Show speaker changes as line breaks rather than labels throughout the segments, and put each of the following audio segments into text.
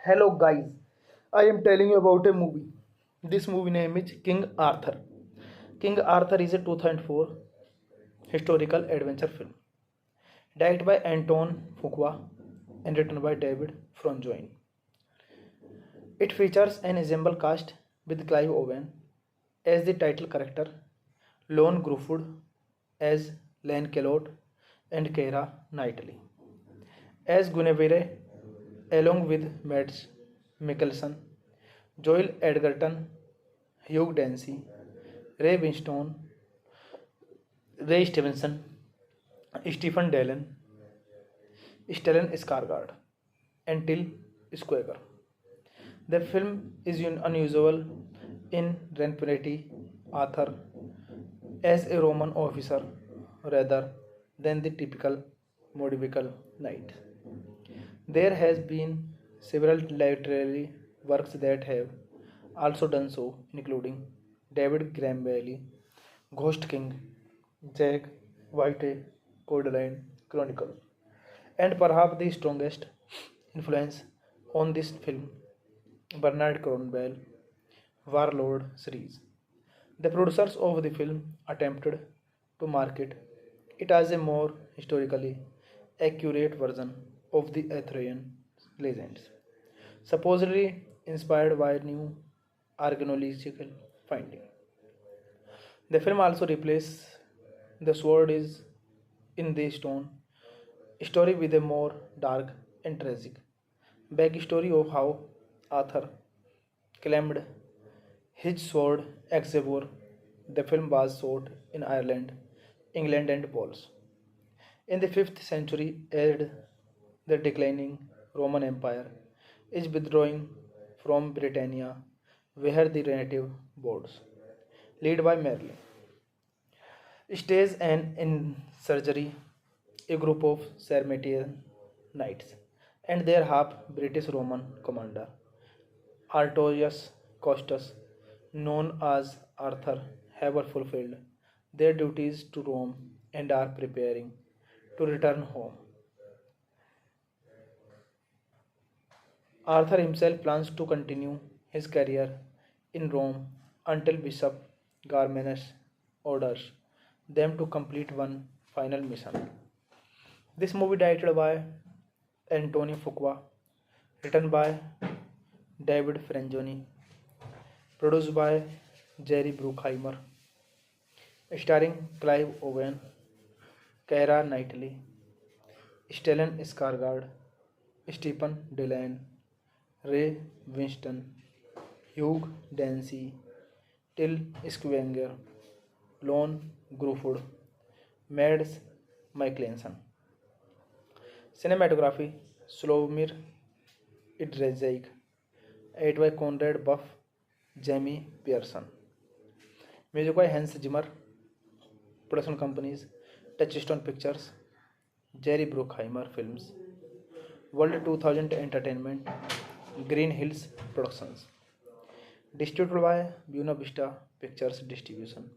Hello guys, I am telling you about a movie. This movie name is King Arthur. King Arthur is a 2004 historical adventure film directed by Anton Fuqua and written by David Franjoin. It features an ensemble cast with Clive Owen as the title character, Lon Gruffudd as Lancelot, and Keira Knightley as Guinevere, along with Mads Mikkelsen, Joel Edgerton, Hugh Dancy, Ray Winstone, Ray Stevenson, Stephen Dillon, Stellan Skarsgård, and Till Schweiger. The film is unusual in Renperetti Arthur as a Roman officer rather than the typical medieval knight. There has been several literary works that have also done so, including David Graham Bailey, Ghost King, Jack White, Codeline Chronicles, and perhaps the strongest influence on this film, Bernard Cornwell, Warlord series. The producers of the film attempted to market it as a more historically accurate version of the Arthurian legends, supposedly inspired by new archaeological findings. The film also replaces the sword is in the stone story with a more dark and tragic backstory of how Arthur claimed his sword Excalibur. The film was shot in Ireland, England, and Wales. In the 5th century, as the declining Roman Empire is withdrawing from Britannia, where the native boards, led by Merlin, stage an insurgery, a group of Sarmatian knights and their half British Roman commander, Artorius Costus, known as Arthur, have fulfilled their duties to Rome and are preparing to return home. Arthur himself plans to continue his career in Rome until Bishop Garmanus orders them to complete one final mission. This movie directed by Antonio Fuqua, written by David Frangioni, produced by Jerry Bruckheimer, starring Clive Owen, Keira Knightley, Stellan Skarsgård, Stephen Dillon, Ray Winston, Hugh Dancy, Till Schweiger, Lon Gruffudd, Mads Mikkelsen. Cinematography Slawomir Idrezic, edited by Conrad Buff, Jamie Pearson. Music by Hans Zimmer. Production companies Touchstone Pictures, Jerry Bruckheimer Films, World 2000 Entertainment, Green Hills Productions. Distributed by Buena Vista Pictures Distribution.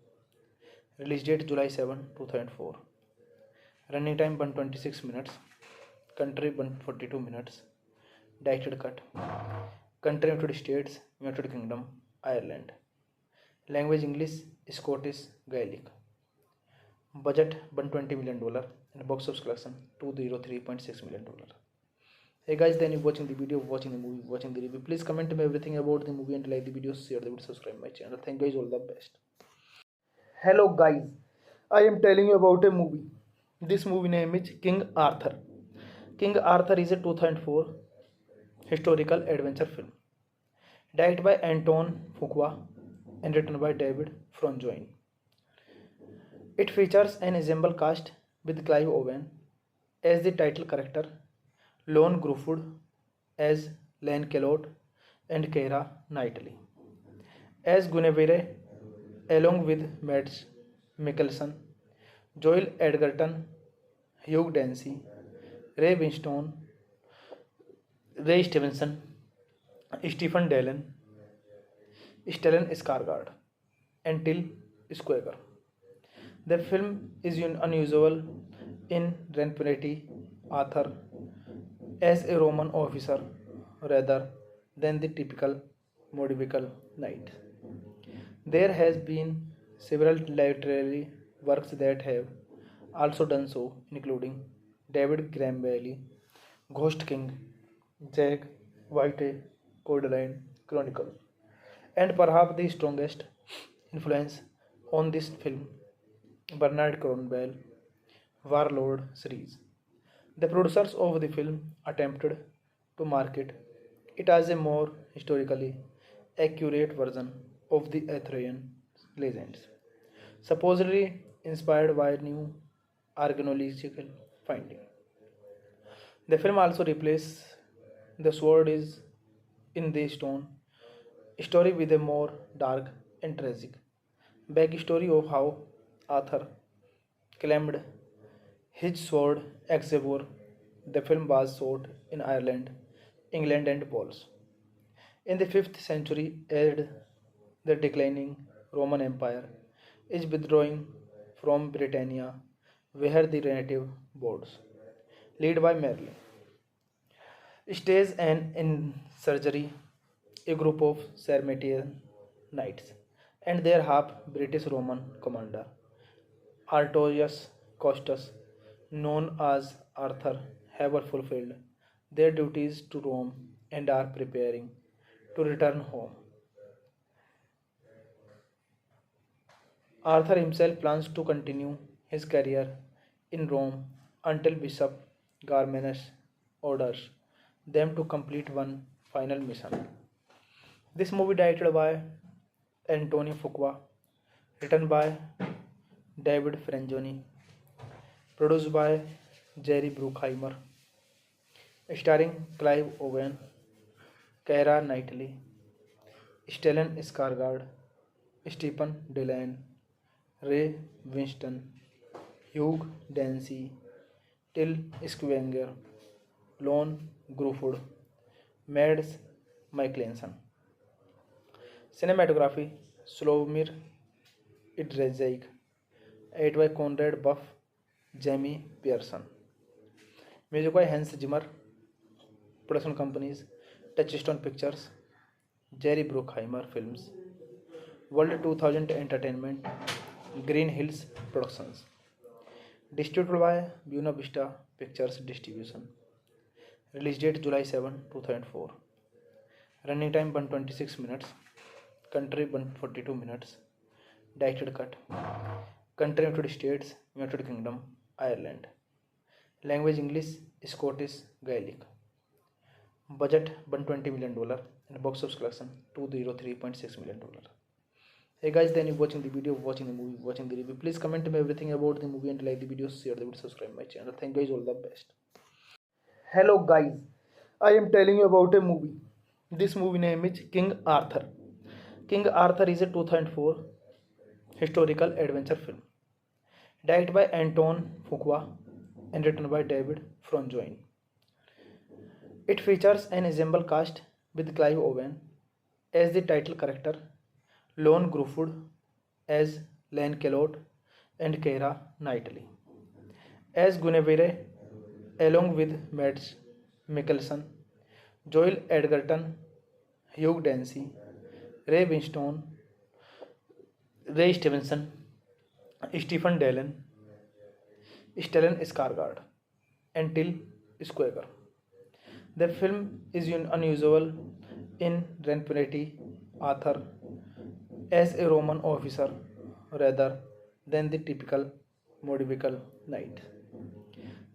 Release date July 7, 2004. Running time 126 minutes. Country 142 minutes. Directed cut. Country United States, United Kingdom, Ireland. Language English, Scottish, Gaelic. Budget $120 million and box office collection $203.6 million. Hey guys, then you watching the video, watching the movie, watching the review. Please comment me everything about the movie and like the video, share the video, subscribe my channel. Thank you guys, all the best. Hello guys, I am telling you about a movie. This movie name is King Arthur. King Arthur is a 2004 historical adventure film. Directed by Anton Fuqua and written by David Franjoin. It features an ensemble cast with Clive Owen as the title character, Lon Gruffudd as Lancelot, and Keira Knightley as Guinevere, along with Mads Mikkelsen, Joel Edgerton, Hugh Dancy, Ray Winstone, Ray Stevenson, Stephen Dillon, Stellan Skarsgård, and Till Schweiger. The film is unusual in Renperetti Arthur as a Roman officer rather than the typical medieval knight. There has been several literary works that have also done so, including David Graham Bailey, Ghost King, Jack White, Codeline Chronicle, and perhaps the strongest influence on this film, Bernard Cornwell, Warlord series. The producers of the film attempted to market it as a more historically accurate version of the Arthurian legends, supposedly inspired by new archaeological findings. The film also replaces the sword is in the stone story with a more dark and tragic backstory of how Arthur claimed his sword Excalibur. The film was shot in Ireland, England, and Wales. In the 5th century, as the declining Roman Empire is withdrawing from Britannia, where the native boards, led by Merlin, stage an insurgery, a group of Sarmatian knights and their half British Roman commander, Artorius Costus, known as Arthur, have fulfilled their duties to Rome and are preparing to return home. Arthur himself plans to continue his career in Rome until Bishop Garmanus orders them to complete one final mission. This movie directed by Antonio Fuqua, written by David Franjoni, produced by Jerry Bruckheimer, starring Clive Owen, Keira Knightley, Stellan Skarsgård, Stephen Dillon, Ray Winston, Hugh Dancy, Till Schweiger, Lon Gruffudd, Mads Mikkelsen. Cinematography Slawomir Idrezic, edited by Conrad Buff, Jamie Pearson. Music by Hans Zimmer. Production companies Touchstone Pictures, Jerry Bruckheimer Films, World 2000 Entertainment, Green Hills Productions. Distributed by Buena Vista Pictures Distribution. Release date July 7, 2004. Running time 126 minutes. Country 142 minutes. Directed cut. Country United States, United Kingdom, Ireland. Language English, Scottish, Gaelic. Budget $120 million and box office collection $203.6 million. Hey guys, then you're watching the video, watching the movie, watching the review. Please comment me everything about the movie and like the video, share the video, subscribe my channel. Thank you guys, all the best. Hello guys, I am telling you about a movie. This movie name is King Arthur. King Arthur is a 2004 historical adventure film directed by Anton Fuqua and written by David Franjoin. It features an ensemble cast with Clive Owen as the title character, Lon Gruffudd as Lancelot, and Keira Knightley as Guinevere, along with Mads Mikkelsen, Joel Edgerton, Hugh Dancy, Ray Winstone, Ray Stevenson, Stephen Dillon, Stellan Skarsgård, and Till Schweiger. The film is unusual in Renpetti Arthur as a Roman officer rather than the typical medieval knight.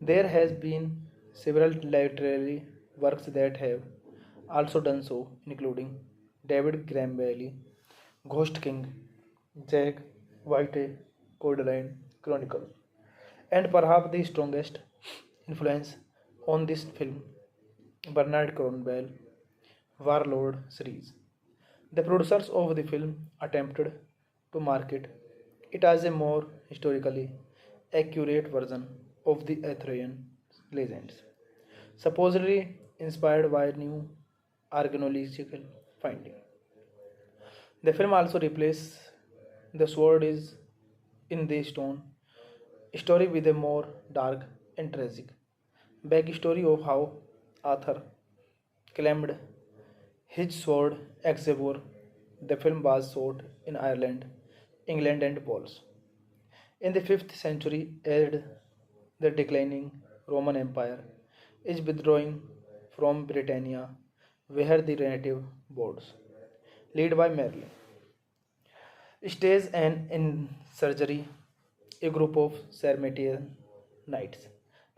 There has been several literary works that have also done so, including David Graham Bailey, Ghost King, Jack White, Codeline Chronicle, and perhaps the strongest influence on this film, Bernard Cornwell, Warlord series. The producers of the film attempted to market it as a more historically accurate version of the Arthurian legends, supposedly inspired by new archaeological findings. The film also replaces the sword is in the stone story with a more dark and tragic backstory of how Arthur claimed his sword Excalibur. The film was shot in Ireland, England, and Wales. In the 5th century, as the declining Roman Empire is withdrawing from Britannia, where the native boards, led by Merlin, stage an insurgery, a group of Sarmatian knights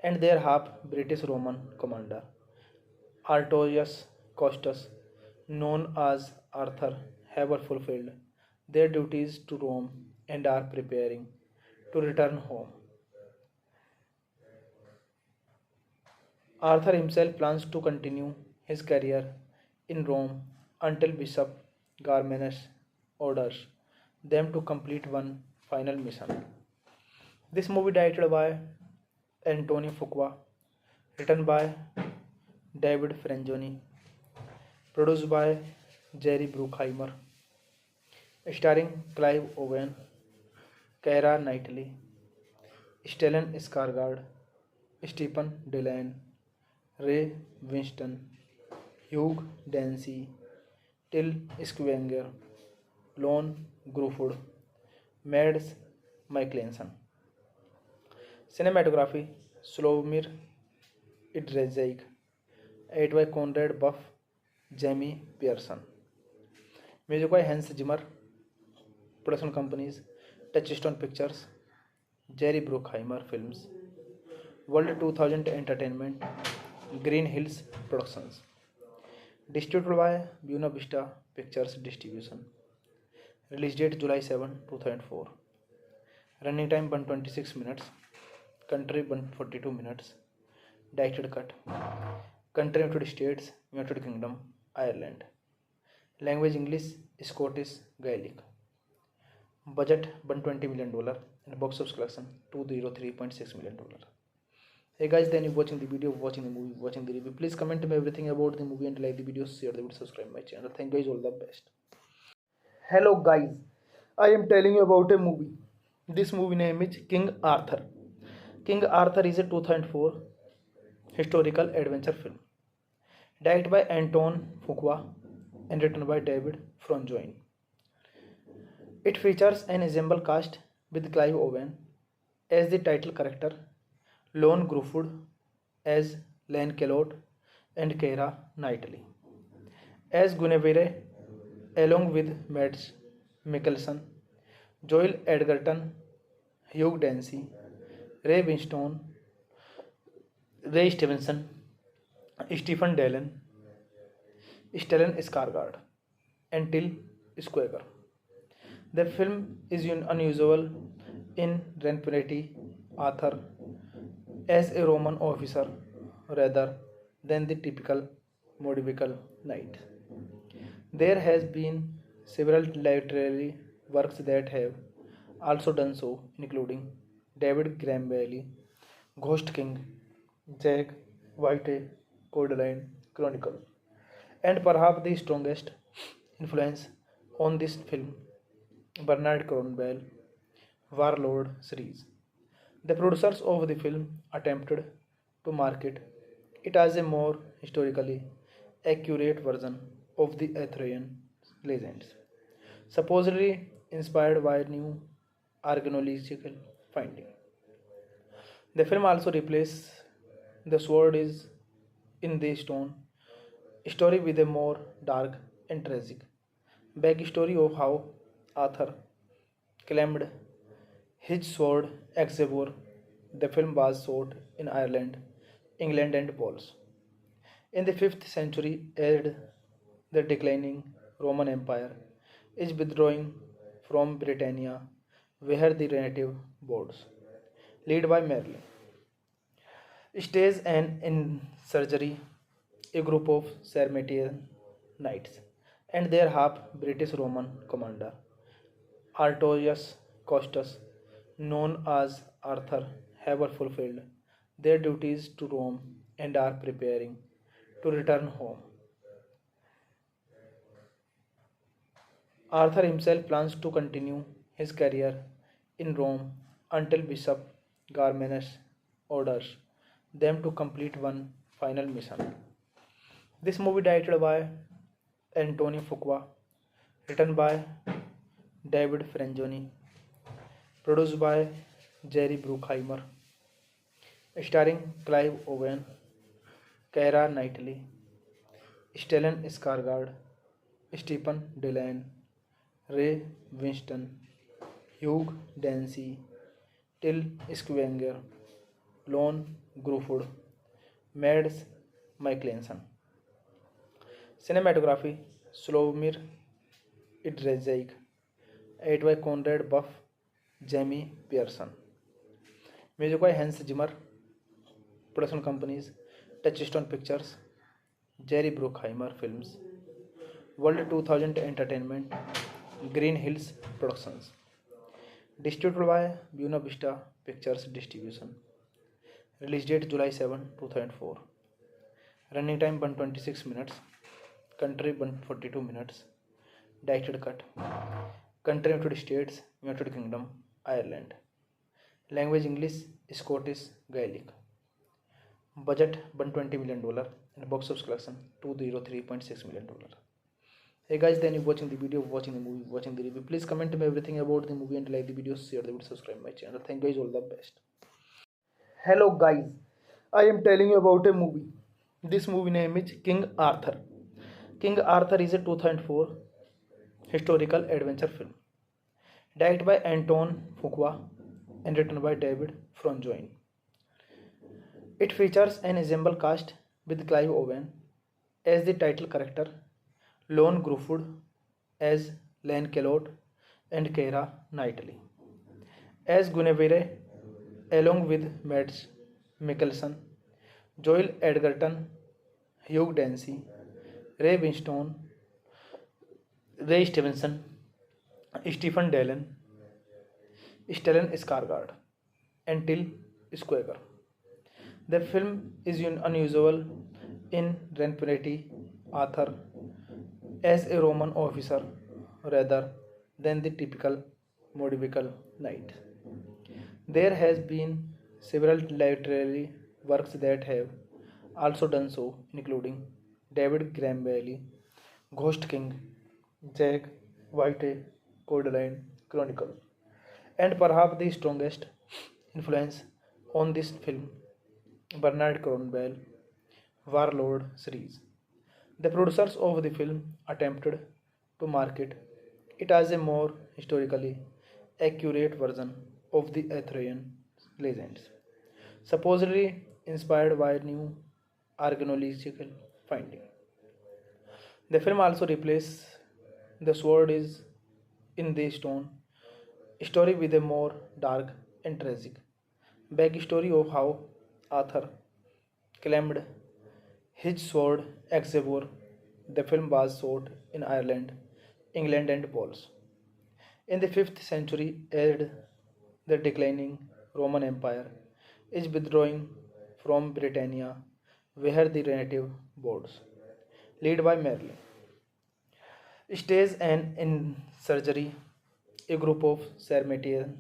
and their half British Roman commander, Artorius Costus, known as Arthur, have fulfilled their duties to Rome and are preparing to return home. Arthur himself plans to continue his career in Rome until Bishop Garmanus orders them to complete one final mission. This movie directed by Antonio Fuqua, written by David Franjoni, produced by Jerry Bruckheimer, starring Clive Owen, Keira Knightley, Stellan Skarsgård, Stephen Dillon, Ray Winston, Hugh Dancy, Till Schweiger, Lon Gruffudd, Mads Mikkelsen. Cinematography Slawomir Idrezic, edited by Conrad Buff, Jamie Pearson. Music by Hans Zimmer. Production companies Touchstone Pictures, Jerry Bruckheimer Films, World 2000 Entertainment, Green Hills Productions. Distributed by Buena Vista Pictures Distribution. Release date July 7, 2004. Running time 126 minutes. Country 142 minutes. Directed cut. Country United States, United Kingdom, Ireland. Language English, Scottish, Gaelic. Budget $120 million and box office collection $203.6 million. Hey guys, then you're watching the video, watching the movie, watching the review. Please comment me everything about the movie and like the video, share the video, subscribe my channel. Thank you guys, all the best. Hello guys, I am telling you about a movie. This movie name is King Arthur. King Arthur is a 2004 historical adventure film directed by Anton Fuqua and written by David Franjoin. It features an ensemble cast with Clive Owen as the title character, Lon Gruffudd as Lancelot, and Keira Knightley as Guinevere, along with Mads Mikkelsen, Joel Edgerton, Hugh Dancy, Ray Winstone, Ray Stevenson, Stephen Dillon, Stellan Skarsgård, and Till Schweiger. The film is unusual in Renperetti Arthur as a Roman officer rather than the typical medieval knight. There has been several literary works that have also done so, including David Graham Bailey, Ghost King, Jack White, Codeline Chronicle, and perhaps the strongest influence on this film, Bernard Cornwell, Warlord series. The producers of the film attempted to market it as a more historically accurate version of the Arthurian legends, supposedly inspired by new archaeological findings. The film also replaces the sword is in the stone story with a more dark and tragic backstory of how Arthur claimed his sword Excalibur. The film was shot in Ireland, England, and Wales. In the 5th century, as the declining Roman Empire is withdrawing from Britannia, where the native boards, led by Merlin, stage an insurgery, a group of Sarmatian knights and their half British Roman commander, Artorius Costus, known as Arthur, have fulfilled their duties to Rome and are preparing to return home. Arthur himself plans to continue his career in Rome until Bishop Garmanus orders them to complete one final mission. This movie directed by Antonio Fuqua, written by David Franzoni, produced by Jerry Bruckheimer, starring Clive Owen, Keira Knightley, Stellan Skarsgård, Stephen Dillon, Ray Winston, Hugh Dancy, Till Schweiger, Lon Gruffudd, Mads Mikkelsen. Cinematography Slawomir Idrezic, edited by Conrad Buff, Jamie Pearson. Music by Hans Zimmer. Production companies Touchstone Pictures, Jerry Bruckheimer Films, World 2000 Entertainment, Green Hills Productions. Distributed by Buena Vista Pictures Distribution. Release date July 7, 2004. Running time 126 minutes. Country 142 minutes. Directed cut. Country United States, United Kingdom, Ireland. Language English, Scottish, Gaelic. Budget $120 million and box office collection $203.6 million. Hey guys, then you're watching the video, watching the movie, watching the review. Please comment me everything about the movie and like the video, share the video, subscribe my channel. Thank you guys, all the best. Hello guys, I am telling you about a movie. This movie name is King Arthur. King Arthur is a 2004 historical adventure film, directed by Anton Fuqua and written by David Franzoni. It features an ensemble cast with Clive Owen as the title character, Lon Gruffudd as Lancelot, and Keira Knightley as Guinevere, along with Mads Mikkelsen, Joel Edgerton, Hugh Dancy, Ray Winstone, Ray Stevenson, Stephen Dillon, Stellan Skarsgård, and Till Schweiger. The film is unusual in Renperetti Arthur as a Roman officer rather than the typical medieval knight. There has been several literary works that have also done so, including David Graham Bailey, Ghost King, Jack White, Codeline Chronicle, and perhaps the strongest influence on this film, Bernard Cornwell, Warlord series. The producers of the film attempted to market it as a more historically accurate version of the Arthurian legends, supposedly inspired by new archaeological findings. The film also replaces the sword is in the stone story with a more dark and tragic backstory of how Arthur claimed his sword Excalibur. The film was shot in Ireland, England, and Wales. In the 5th century, as the declining Roman Empire is withdrawing from Britannia, where the native boards, led by Merlin, stage an insurgery, a group of Sarmatian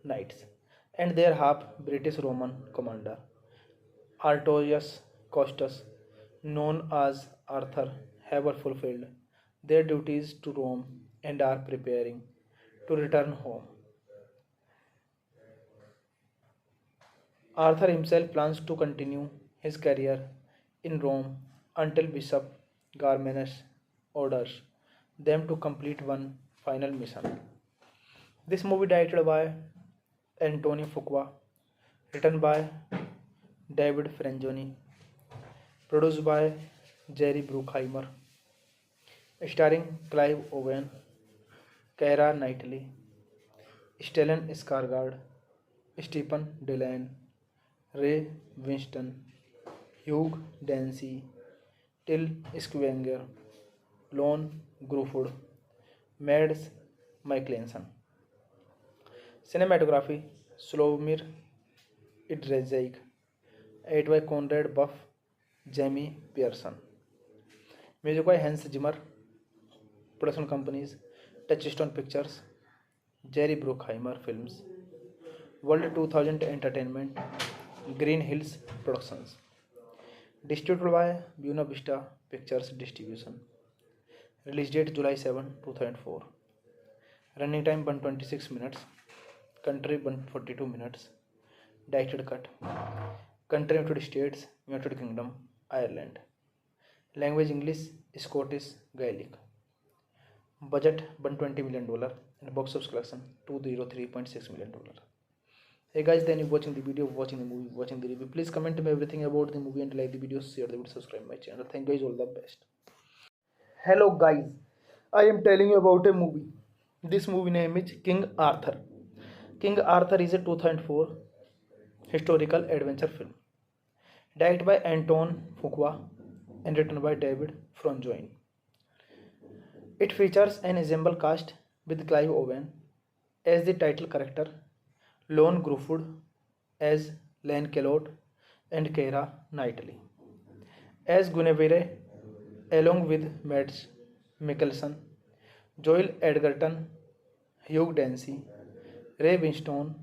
knights, and their half British Roman commander, Artorius Costus, known as Arthur, have fulfilled their duties to Rome and are preparing to return home. Arthur himself plans to continue his career in Rome until Bishop Garmanus orders them to complete one final mission. This movie directed by Antonio Fuqua, written by David Franzoni, produced by Jerry Bruckheimer, starring Clive Owen, Keira Knightley, Stellan Skarsgård, Stephen Dillon, Ray Winston, Hugh Dancy, Till Schweiger, Lon Gruffudd, Mads Mikkelsen. Cinematography Slawomir Idrezic, edited by Conrad Buff, Jamie Pearson. Music by Hans Zimmer. Production companies Touchstone Pictures, Jerry Bruckheimer Films, World 2000 Entertainment, Green Hills Productions. Distributed by Buena Vista Pictures Distribution. Release date July 7, 2004. Running time 126 minutes. Country 142 minutes. Directed cut. Country United States, United Kingdom, Ireland. Language English, Scottish, Gaelic. Budget $120 million and box office collection $203.6 million. Hey guys, then you watching the video, watching the movie, watching the review. Please comment me everything about the movie and like the video, share the video, subscribe my channel. Thank you guys, all the best. Hello guys, I am telling you about a movie. This movie name is King Arthur. King Arthur is a 2004 historical adventure film directed by Anton Fuqua and written by David Franzoni. It features an ensemble cast with Clive Owen as the title character, Lon Gruffudd as Lancelot, and Keira Knightley as Guinevere, along with Mads Mikkelsen, Joel Edgerton, Hugh Dancy, Ray Winstone,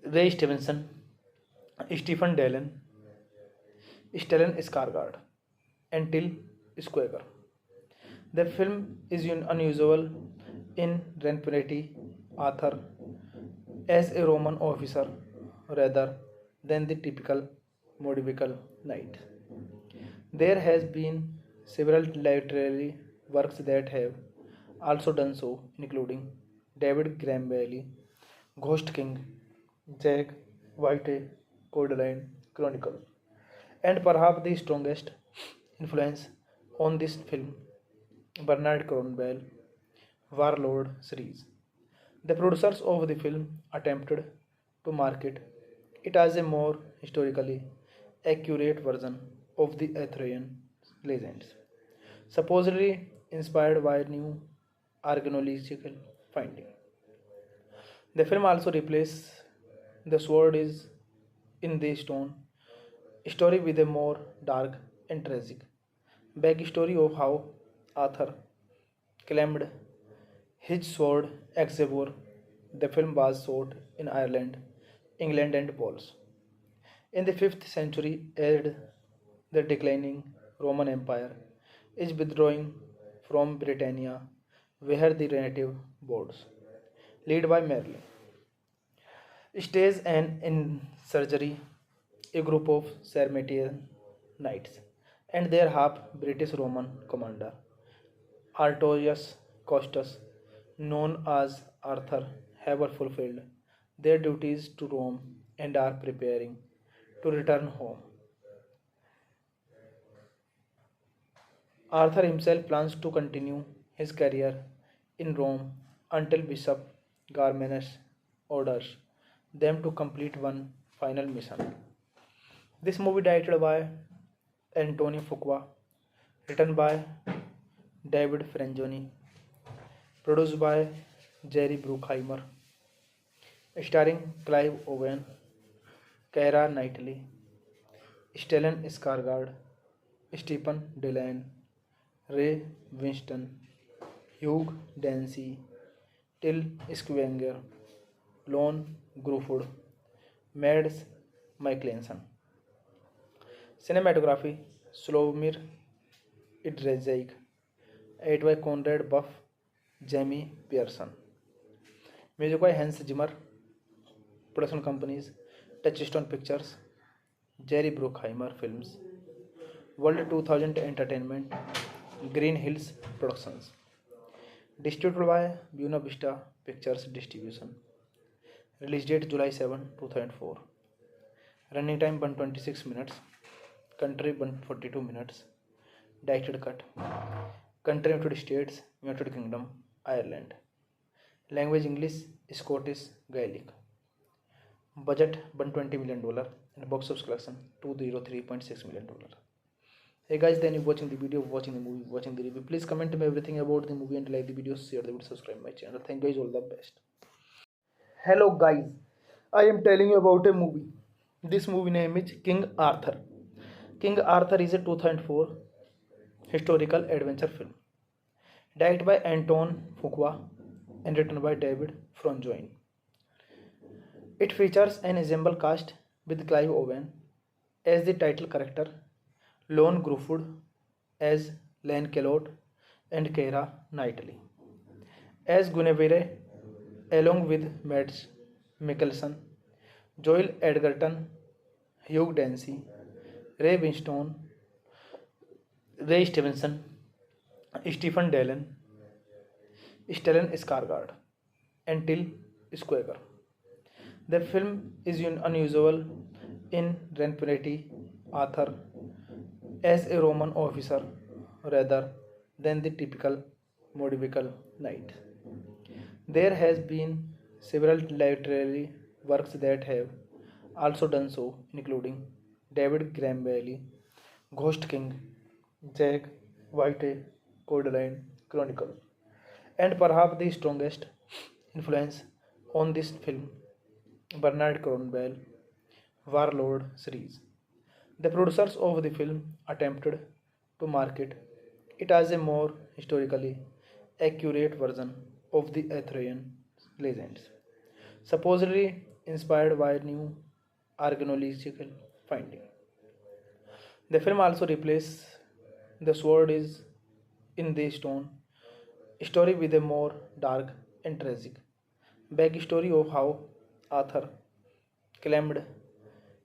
Ray Stevenson, Stephen Dillon, Stellan Skarsgård, and Till Schweiger. The film is unusual in representing Arthur as a Roman officer rather than the typical medieval knight. There has been several literary works that have also done so, including David Graham Bailey, Ghost King, Jack White, Codeline Chronicles, and perhaps the strongest influence on this film, Bernard Cornwell, Warlord series. The producers of the film attempted to market it as a more historically accurate version of the Arthurian legends, supposedly inspired by new archaeological findings. The film also replaces the sword is in the stone story with a more dark and tragic backstory of how Arthur claimed his sword Excalibur. The film was shot in Ireland, England, and Wales. In the 5th century, as the declining Roman Empire is withdrawing from Britannia, where the native boards, led by Merlin, stage an insurgery, a group of Sarmatian knights, and their half British Roman commander, Artorius Costus, known as Arthur, have fulfilled their duties to Rome and are preparing to return home. Arthur himself plans to continue his career in Rome until Bishop Garmanus orders them to complete one final mission. This movie directed by Antonio Fuqua, written by David Franzoni, produced by Jerry Bruckheimer, starring Clive Owen, Keira Knightley, Stellan Skarsgård, Stephen Dillon, Ray Winston, Hugh Dancy, Till Schweiger, Lon Gruffudd, Mads Mikkelsen. Cinematography Slawomir Idrezic, edited by Conrad Buff, Jamie Pearson. Music by Hans Zimmer. Production companies Touchstone Pictures, Jerry Bruckheimer Films, World 2000 Entertainment, Green Hills Productions. Distributed by Buena Vista Pictures Distribution. Release date July 7, 2004. Running time 126 minutes. Country 142 minutes. Directed cut. Country United States, United Kingdom, Ireland. Language English, Scottish, Gaelic. Budget $120 million and box office collection $203.6 million. Hey guys, then you watching the video, watching the movie, watching the review. Please comment me everything about the movie and like the video, share the video, subscribe my channel. Thank you guys, all the best. Hello guys, I am telling you about a movie. This movie name is King Arthur. King Arthur is a 2004 historical adventure film directed by Anton Fuqua and written by David Franzoni. It features an ensemble cast with Clive Owen as the title character, Lon Gruffudd as Lancelot, and Keira Knightley as Guinevere, along with Mads Mikkelsen, Joel Edgerton, Hugh Dancy, Ray Winstone, Ray Stevenson, Stephen Dillon, Stellan Skarsgård, and Till Schweiger. The film is unusual in representing Arthur as a Roman officer rather than the typical medieval knight. There has been several literary works that have also done so, including David Graham Bailey, Ghost King, Jack White, Codeline Chronicle, and perhaps the strongest influence on this film, Bernard Cornwell, Warlord series. The producers of the film attempted to market it as a more historically accurate version of the Arthurian legends, supposedly inspired by new archaeological findings. The film also replaces the sword is in the stone story with a more dark and tragic backstory of how Arthur claimed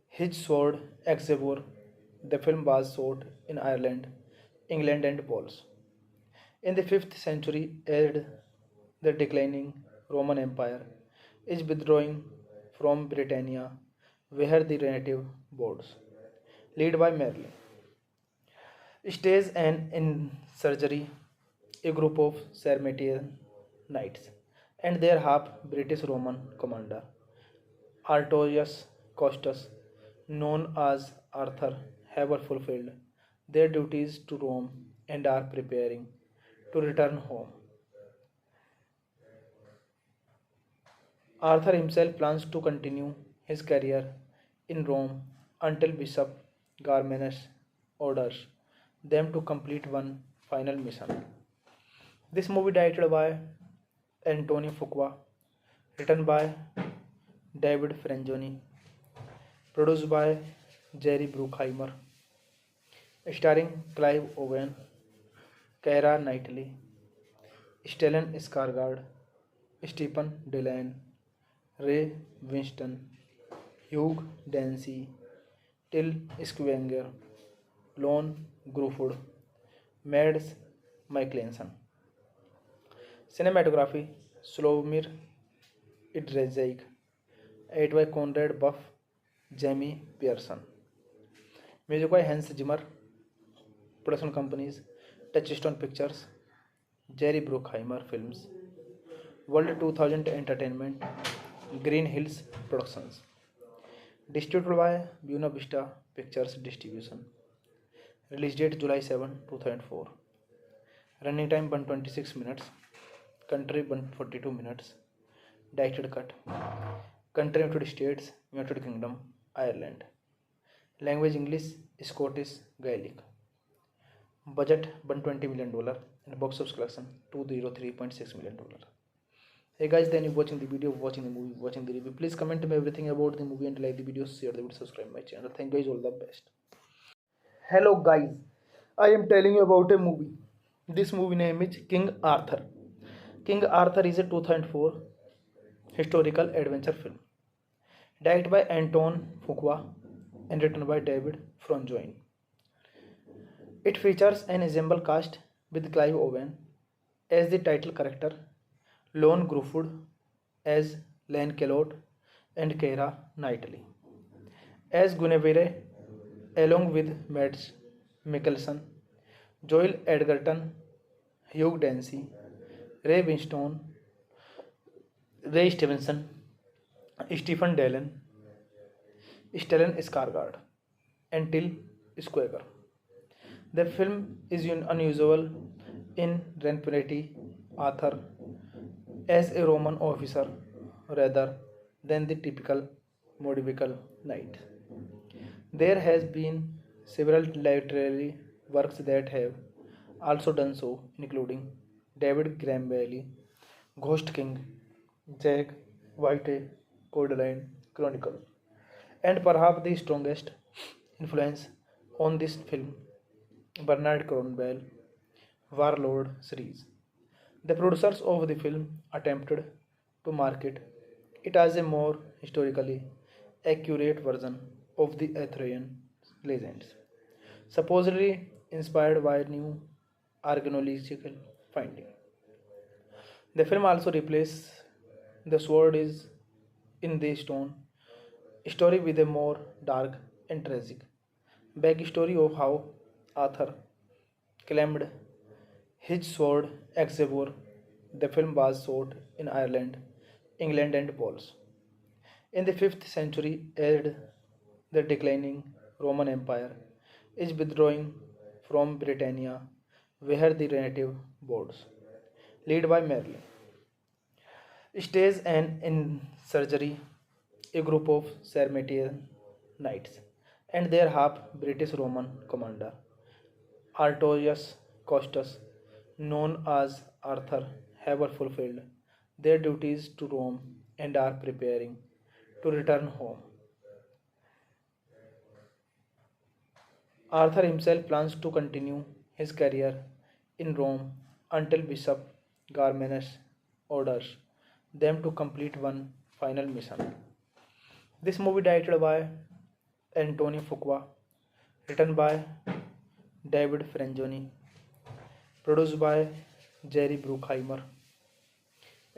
his sword Excalibur. The film was shot in Ireland, England, and Wales. In the 5th century, as the declining Roman Empire is withdrawing from Britannia, where the native boards, led by Merlin, stage an insurgery, a group of Sarmatian knights and their half British Roman commander, Artorius Costus, known as Arthur, have fulfilled their duties to Rome and are preparing to return home. Arthur himself plans to continue his career in Rome until Bishop Garmanus orders them to complete one final mission. This movie directed by Antonio Fuqua, written by David Franzoni, produced by Jerry Bruckheimer, starring Clive Owen, Keira Knightley, Stellan Skarsgård, Stephen Dillon, Ray Winston, Hugh Dancy, Till Schweiger, Lon Gruffudd, Mads Mikkelsen. Cinematography Slawomir Idrezic. Edited by Conrad Buff, Jamie Pearson. Music by Hans Zimmer. Production companies Touchstone Pictures, Jerry Bruckheimer Films, World 2000 Entertainment, Green Hills Productions. Distributed by Buena Vista Pictures Distribution. Release date July 7, 2004. Running time 126 minutes. Country 142 minutes. Directed cut. Country United States, United Kingdom, Ireland. Language English, Scottish, Gaelic. Budget $120 million and box office collection $203.6 million. Hey guys, then you're watching the video, watching the movie, watching the review. Please comment me everything about the movie and like the video, share the video, subscribe my channel. Thank you guys, all the best. Hello guys, I am telling you about a movie. This movie name is King Arthur. King Arthur is a 2004 historical adventure film. Directed by Anton Fuqua and written by David Franjoin. It features an ensemble cast with Clive Owen as the title character, Lon Gruffudd as Lancelot, and Keira Knightley as Guinevere, along with Mads Mikkelsen, Joel Edgerton, Hugh Dancy, Ray Winstone, Ray Stevenson, Stephen Dillon, Stellan Skarsgård, and Till Schweiger. The film is unusual in representing Arthur as a Roman officer rather than the typical medieval knight. There has been several literary works that have also done so, including David Graham Bailey, Ghost King, Jack White, Codeline Chronicle, and perhaps the strongest influence on this film, Bernard Cornwell, Warlord series. The producers of the film attempted to market it as a more historically accurate version of the Arthurian legends, supposedly inspired by new archaeological findings. The film also replaces the sword is in the stone story with a more dark and tragic backstory of how Arthur claimed his sword Excalibur. The film was shot in Ireland, England, and Wales. In the 5th century, as the declining Roman Empire is withdrawing from Britannia, where the native boards, led by Merlin, stage an insurgery, a group of Sarmatian knights and their half British Roman commander, Artorius Costus, known as Arthur, have fulfilled their duties to Rome and are preparing to return home. Arthur himself plans to continue his career in Rome until Bishop Garmanus orders them to complete one final mission. This movie directed by Antonio Fuqua, written by David Franjoni, produced by Jerry Bruckheimer,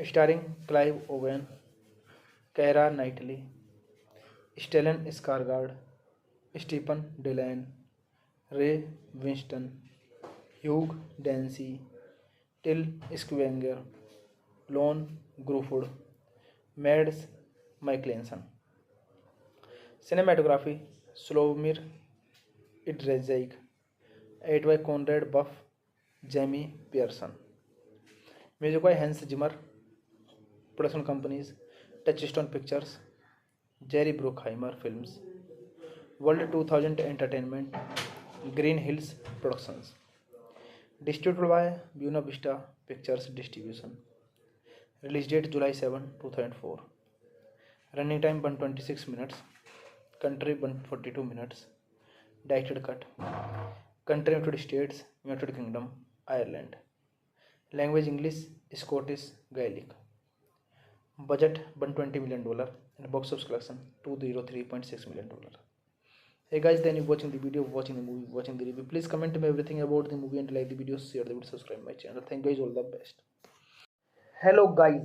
starring Clive Owen, Keira Knightley, Stellan Skarsgård, Stephen Dillon, Ray Winston, Hugh Dancy, Till Schweiger, Lon Gruffudd, Mads Mikkelsen. Cinematography Slawomir Idrezic. Edited by Conrad Buff, Jamie Pearson. Music by Hans Zimmer. Production companies Touchstone Pictures, Jerry Bruckheimer Films, World 2000 Entertainment, Green Hills Productions. Distributed by Buena Vista Pictures Distribution. Release date July 7, 2004. Running time 126 minutes. Country 142 minutes. Directed cut. Country United States, United Kingdom, Ireland. Language English, Scottish, Gaelic. Budget $120 million and box office collection $203.6 million. Hey guys, then you're watching the video, watching the movie, watching the review. Please comment me everything about the movie and like the video, share the video, subscribe my channel. Thank you guys, all the best. Hello guys,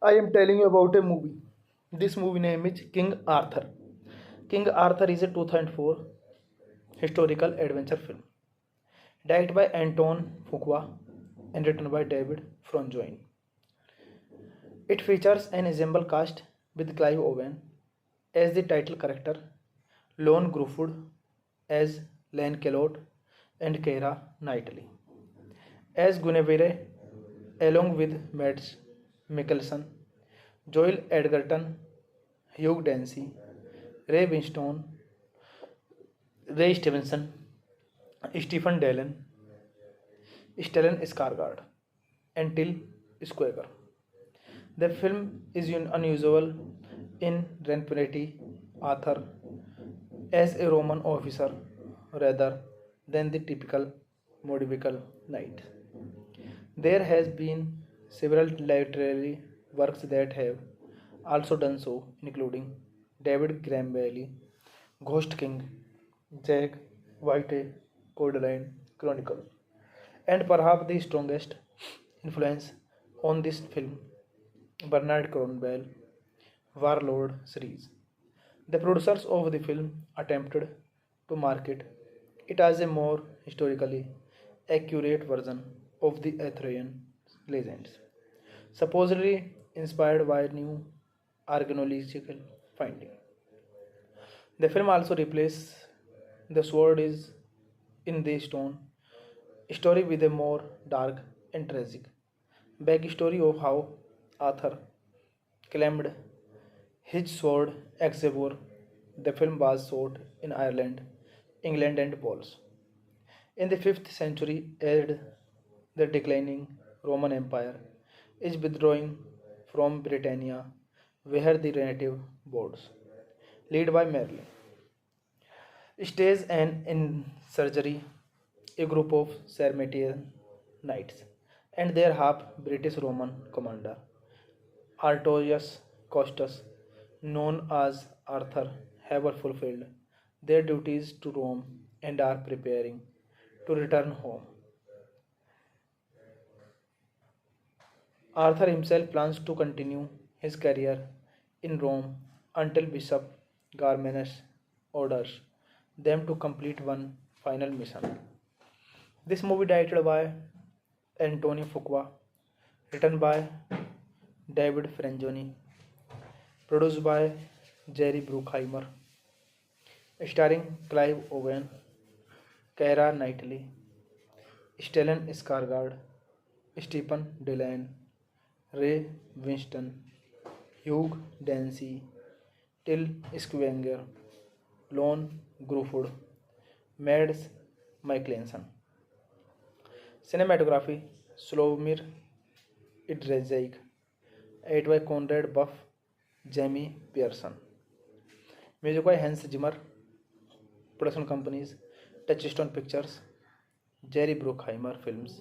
I am telling you about a movie. This movie name is King Arthur. King Arthur is a 2004 historical adventure film directed by Anton Fuqua and written by David Franjoin. It features an ensemble cast with Clive Owen as the title character, Lon Gruffudd as Lancelot, and Keira Knightley as Guinevere, along with Mads Mikkelsen, Joel Edgerton, Hugh Dancy, Ray Winstone, Ray Stevenson, Stephen Dillon, Stellan Skarsgård, and Till Schweiger. The film is unusual in Renperetti Arthur as a Roman officer rather than the typical medieval knight. There has been several literary works that have also done so, including David Graham Bailey, Ghost King, Jack White, Codeline Chronicle, and perhaps the strongest influence on this film, Bernard Cornwell, Warlord series. The producers of the film attempted to market it as a more historically accurate version of the Arthurian legends, supposedly inspired by new archaeological findings. The film also replaces the sword is in the stone story with a more dark and tragic backstory of how Arthur claimed his sword Excalibur. The film was shot in Ireland, England, and Wales. In the 5th century, as the declining Roman Empire is withdrawing from Britannia, where the native boards, led by Merlin, stage an insurgery, a group of Sarmatian knights and their half British Roman commander, Artorius Costus, known as Arthur, have fulfilled their duties to Rome and are preparing to return home. Arthur himself plans to continue his career in Rome until Bishop Garmanus orders them to complete one final mission. This movie directed by Antonio Fuqua, written by David Frangioni, produced by Jerry Bruckheimer, starring Clive Owen, Keira Knightley, Stellan Skarsgård, Stephen Dillon, Ray Winston, Hugh Dancy, Till Schweiger, Lon Gruffudd, Mads Mikkelsen. Cinematography Slawomir Idrezic, edited by Conrad Buff, Jamie Pearson. Music by Hans Zimmer. Production companies Touchstone Pictures, Jerry Bruckheimer Films,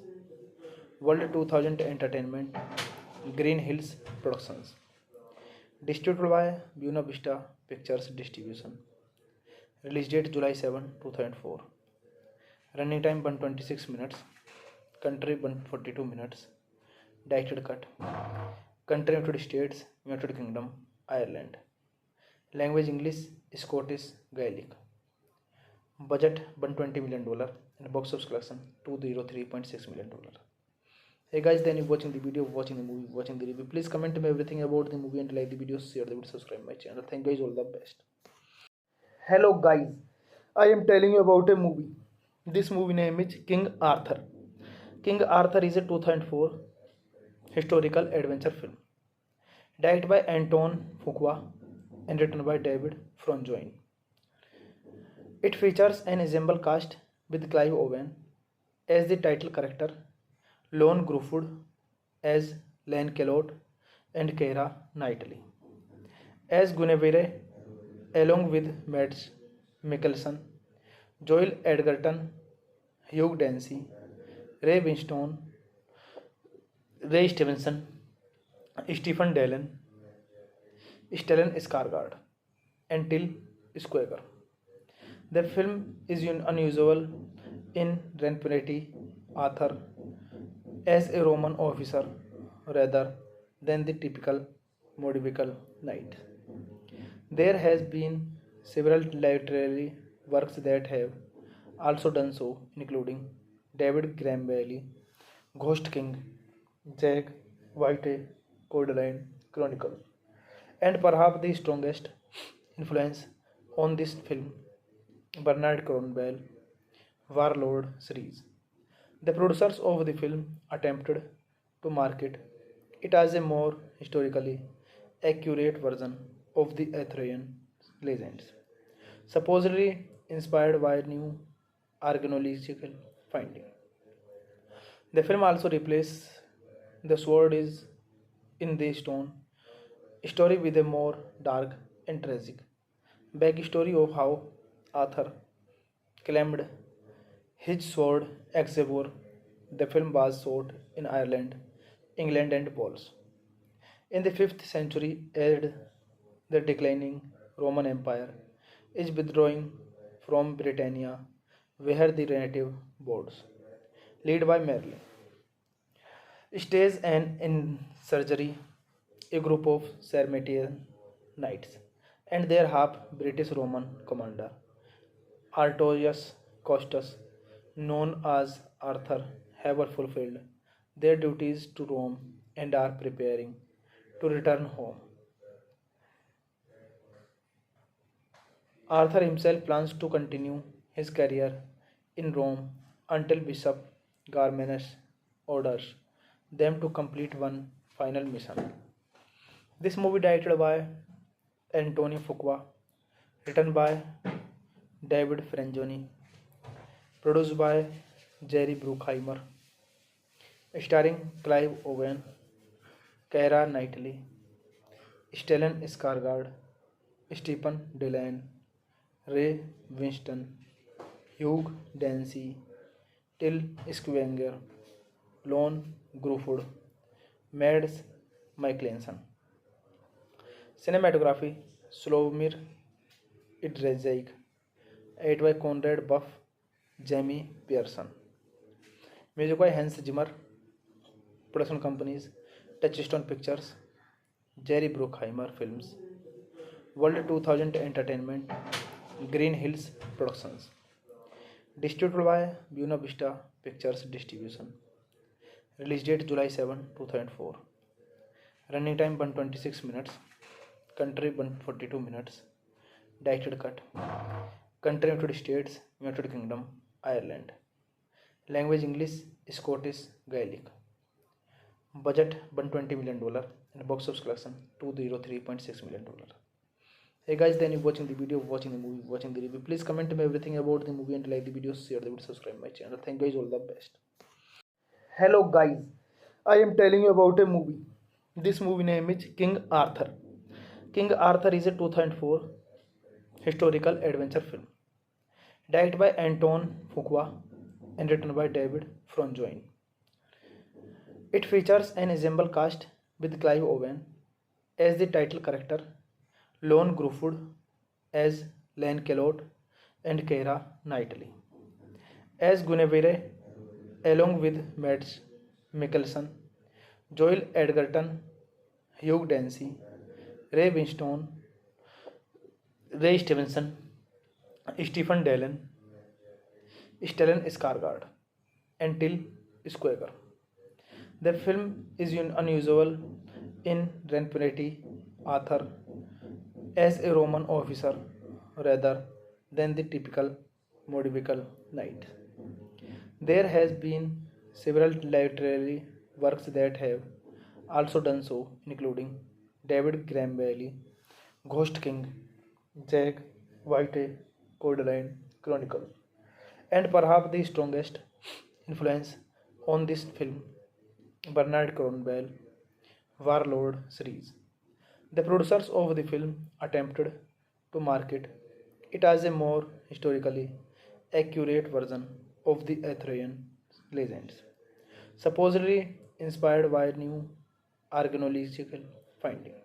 World 2000 Entertainment, Green Hills Productions. Distributed by Buena Vista Pictures Distribution. Release date July 7, 2004. Running time 126 minutes. Country 142 minutes. Directed cut. Country United States, United Kingdom, Ireland. Language English, Scottish, Gaelic. Budget $120 million and box office collection $203.6 million. Hey guys, then you're watching the video, watching the movie, watching the review. Please comment me everything about the movie and like the video, share the video, subscribe my channel. Thank you guys, all the best. Hello guys, I am telling you about a movie. This movie name is King Arthur. King Arthur is a 2004 historical adventure film directed by Anton Fuqua and written by David Franjoin. It features an ensemble cast with Clive Owen as the title character, Lon Gruffudd as Lancelot, and Keira Knightley as Guinevere, along with Mads Mikkelsen, Joel Edgerton, Hugh Dancy, Ray Winstone, Ray Stevenson, Stephen Dillon, Stellan Skarsgård, and Till Schweiger. The film is unusual in Renperetti Arthur as a Roman officer rather than the typical medieval knight. There has been several literary works that have also done so, including David Graham Bailey, Ghost King, Jack White, Codeline Chronicle, and perhaps the strongest influence on this film, Bernard Cornwell, Warlord series. The producers of the film attempted to market it as a more historically accurate version of the Arthurian legends, supposedly inspired by new archaeological findings. The film also replaces the sword is in the stone story with a more dark and tragic backstory of how Arthur claimed his sword Excalibur. The film was shot in Ireland, England, and Wales. In the 5th century, as the declining Roman Empire is withdrawing from Britannia, where the native boards, led by Merlin, stage an insurgery, a group of Sarmatian knights, and their half British Roman commander, Artorius Costus, known as Arthur, have fulfilled their duties to Rome and are preparing to return home. Arthur himself plans to continue his career in Rome until Bishop Garmanus orders them to complete one final mission. This movie directed by Antonio Fuqua, written by David Franzoni, produced by Jerry Bruckheimer, starring Clive Owen, Keira Knightley, Stellan Skarsgård, Stephen Dillon, Ray Winston, Hugh Dancy, Till Schweiger, Lon Gruffudd, Mads Mikkelsen. Cinematography Slawomir Idrezic, edited by Conrad Buff, Jamie Pearson. Music by Hans Zimmer. Production companies Touchstone Pictures, Jerry Bruckheimer Films, World 2000 Entertainment, Green Hills Productions. Distributed by Buena Vista Pictures Distribution. Release date July 7, 2004. Running time 126 minutes. Country 142 minutes. Directed cut. Country United States, United Kingdom, Ireland. Language English, Scottish, Gaelic. Budget $120 million and box office collection $203.6 million. Hey guys, then you watching the video, watching the movie, watching the review. Please comment me everything about the movie and like the video, share the video, subscribe my channel. Thank you guys, all the best. Hello guys, I am telling you about a movie. This movie name is King Arthur. King Arthur is a 2004 historical adventure film directed by Anton Fuqua and written by David Franzoni. It features an ensemble cast with Clive Owen as the title character, Lon Gruffudd as Lancelot, and Keira Knightley as Guinevere, along with Mads Mikkelsen, Joel Edgerton, Hugh Dancy, Ray Winston, Ray Stevenson, Stephen Dillon, Stellan Skarsgård, and Till Schweiger. The film is unusual in representing Arthur as a Roman officer rather than the typical medieval knight. There has been several literary works that have also done so, including David Graham Bailey, Ghost King, Jack White, Codeline Chronicle, and perhaps the strongest influence on this film, Bernard Cornwell, Warlord series. The producers of the film attempted to market it as a more historically accurate version of the Arthurian legends, supposedly inspired by new archaeological findings.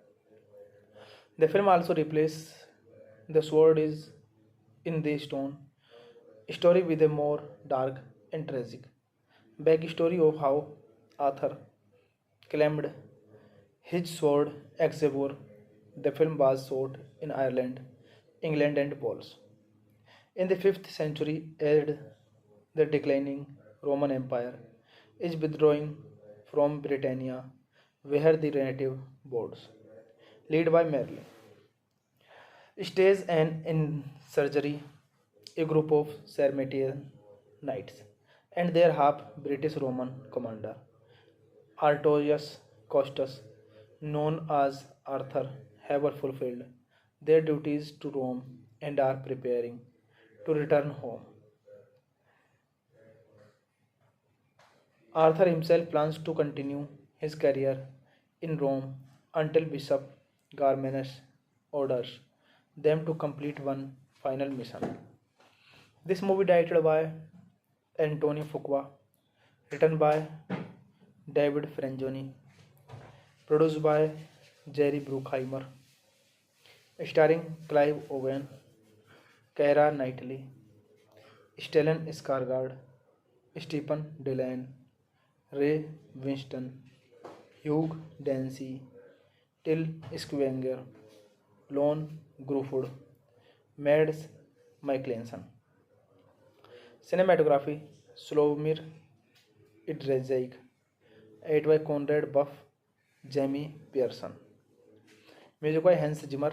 The film also replaces the sword is in the stone story with a more dark and tragic backstory of how Arthur claimed his sword Excalibur. The film was shot in Ireland, England, and Wales. In the 5th century, as the declining Roman Empire is withdrawing from Britannia, where the native boards, led by Merlin, stage an insurgery, a group of Sarmatian knights and their half British Roman commander, Artorius Costus, known as Arthur, have fulfilled their duties to Rome and are preparing to return home. Arthur himself plans to continue his career in Rome until Bishop Garmanus orders them to complete one final mission. This movie directed by Antonio Fuqua, written by David Franzoni, produced by Jerry Bruckheimer, starring Clive Owen, Keira Knightley, Stellan Skarsgård, Stephen Dillon, Ray Winston, Hugh Dancy, Till Schweiger, Lon Gruffudd, Mads Mikkelsen. Cinematography Slawomir Idrezic, edited by Conrad Buff, Jamie Pearson. Music by Hans Zimmer.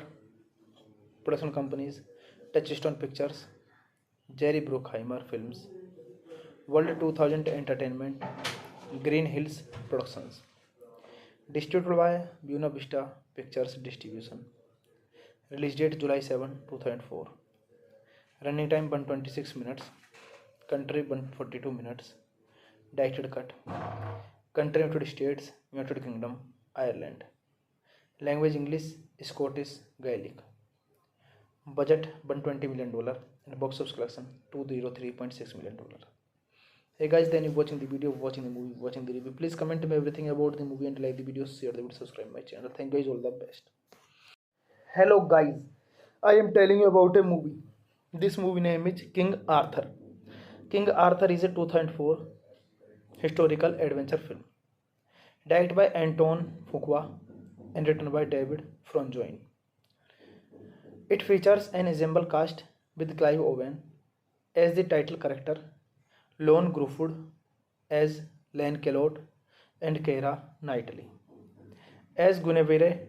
Production companies Touchstone Pictures, Jerry Bruckheimer Films, World 2000 Entertainment, Green Hills Productions. Distributed by Buena Vista Pictures Distribution. Release date July 7, 2004. Running time 126 minutes. Country 142 minutes. Directed cut. Country United States, United Kingdom, Ireland. Language English, Scottish, Gaelic. Budget $120 million and box office collection $203.6 million. Hey guys, then you watching the video, watching the movie, watching the review. Please comment me everything about the movie and like the video, share the video, subscribe my channel. Thank you guys, all the best. Hello guys, I am telling you about a movie. This movie name is King Arthur. King Arthur is a 2004 historical adventure film, directed by Anton Fuqua and written by David Franzoni. It features an ensemble cast with Clive Owen as the title character, Lon Gruffudd as Lancelot, and Keira Knightley as Guinevere,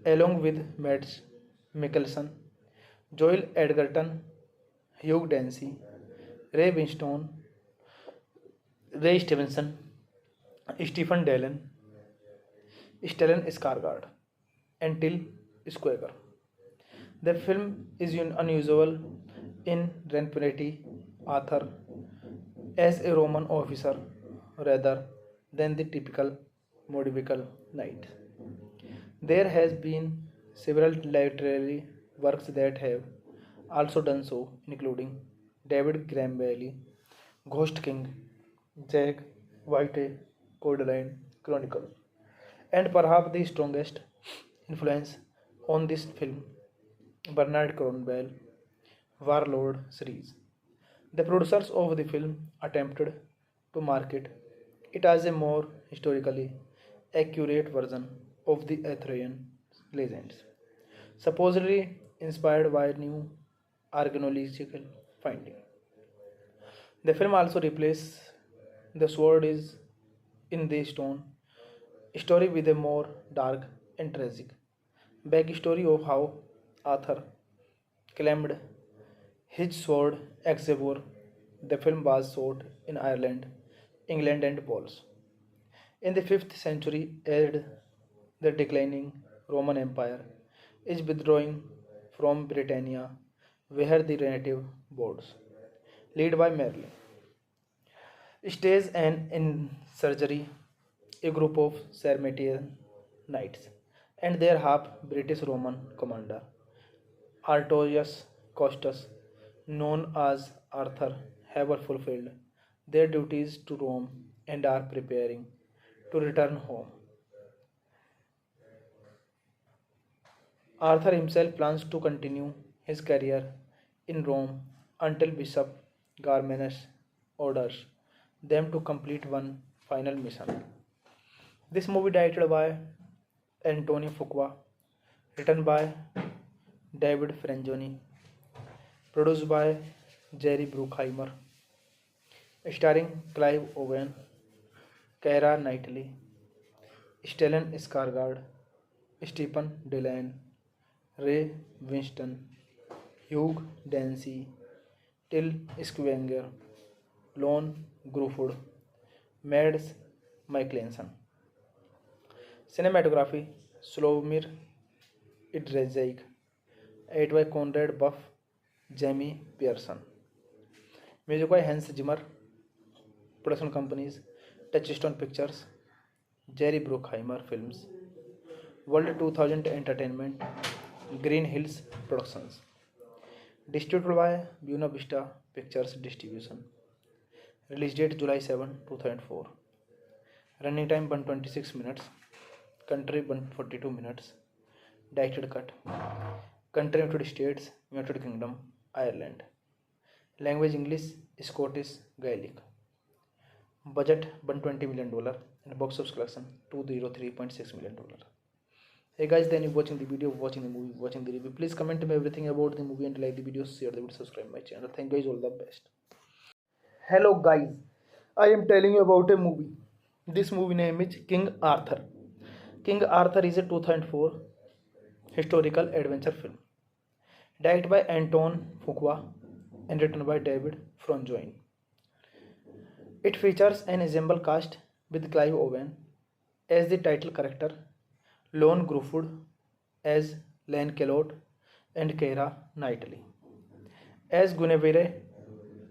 along with Mads Mikkelsen, Joel Edgerton, Hugh Dancy, Ray Winston, Ray Stevenson, Stephen Dillon, Stellan Skarsgård, and Till Schweiger. The film is unusual in representing Arthur as a Roman officer rather than the typical medieval knight. There has been several literary works that have also done so, including David Graham Bailey, Ghost King, Jack White, Codeline Chronicle, and perhaps the strongest influence on this film, Bernard Cornwell, Warlord series. The producers of the film attempted to market it as a more historically accurate version of the Arthurian legends, supposedly inspired by new archaeological findings. The film also replaces the sword is in the stone story with a more dark and tragic backstory of how Arthur claimed his sword Excalibur. The film was shot in Ireland, England, and Wales. In the 5th century, as the declining Roman Empire is withdrawing from Britannia, where the native boards, led by Merlin, stage an insurgery, a group of Sarmatian knights and their half British Roman commander, Artorius Costus, known as Arthur, have fulfilled their duties to Rome and are preparing to return home. Arthur himself plans to continue his career in Rome until Bishop Garmanus orders them to complete one final mission. This movie directed by Antonio Fuqua, written by David Franzoni, produced by Jerry Bruckheimer, starring Clive Owen, Keira Knightley, Stellan Skarsgård, Stephen Dillon, Ray Winston, Hugh Dancy, Till Schweiger, Lon Gruffudd, Mads Mikkelsen. Cinematography Slawomir Idrezic, edited by Conrad Buff, Jamie Pearson. Music by Hans Zimmer. Production companies Touchstone Pictures, Jerry Bruckheimer Films, World 2000 Entertainment, Green Hills Productions. Distributed by Buena Vista Pictures Distribution. Release date July 7, 2004. Running time 126 minutes. Country 142 minutes. Directed cut. Country United States, United Kingdom, Ireland. Language English, Scottish, Gaelic. Budget $120 million and box office collection $203.6 million. Hey guys, then you're watching the video, watching the movie, watching the review. Please comment me everything about the movie and like the video, share the video, subscribe my channel. Thank you guys, all the best. Hello guys, I am telling you about a movie. This movie name is King Arthur. King Arthur is a 2004 historical adventure film, directed by Anton Fuqua and written by David Franzoni. It features an ensemble cast with Clive Owen as the title character, Lon Gruffudd as Lancelot, and Keira Knightley as Guinevere,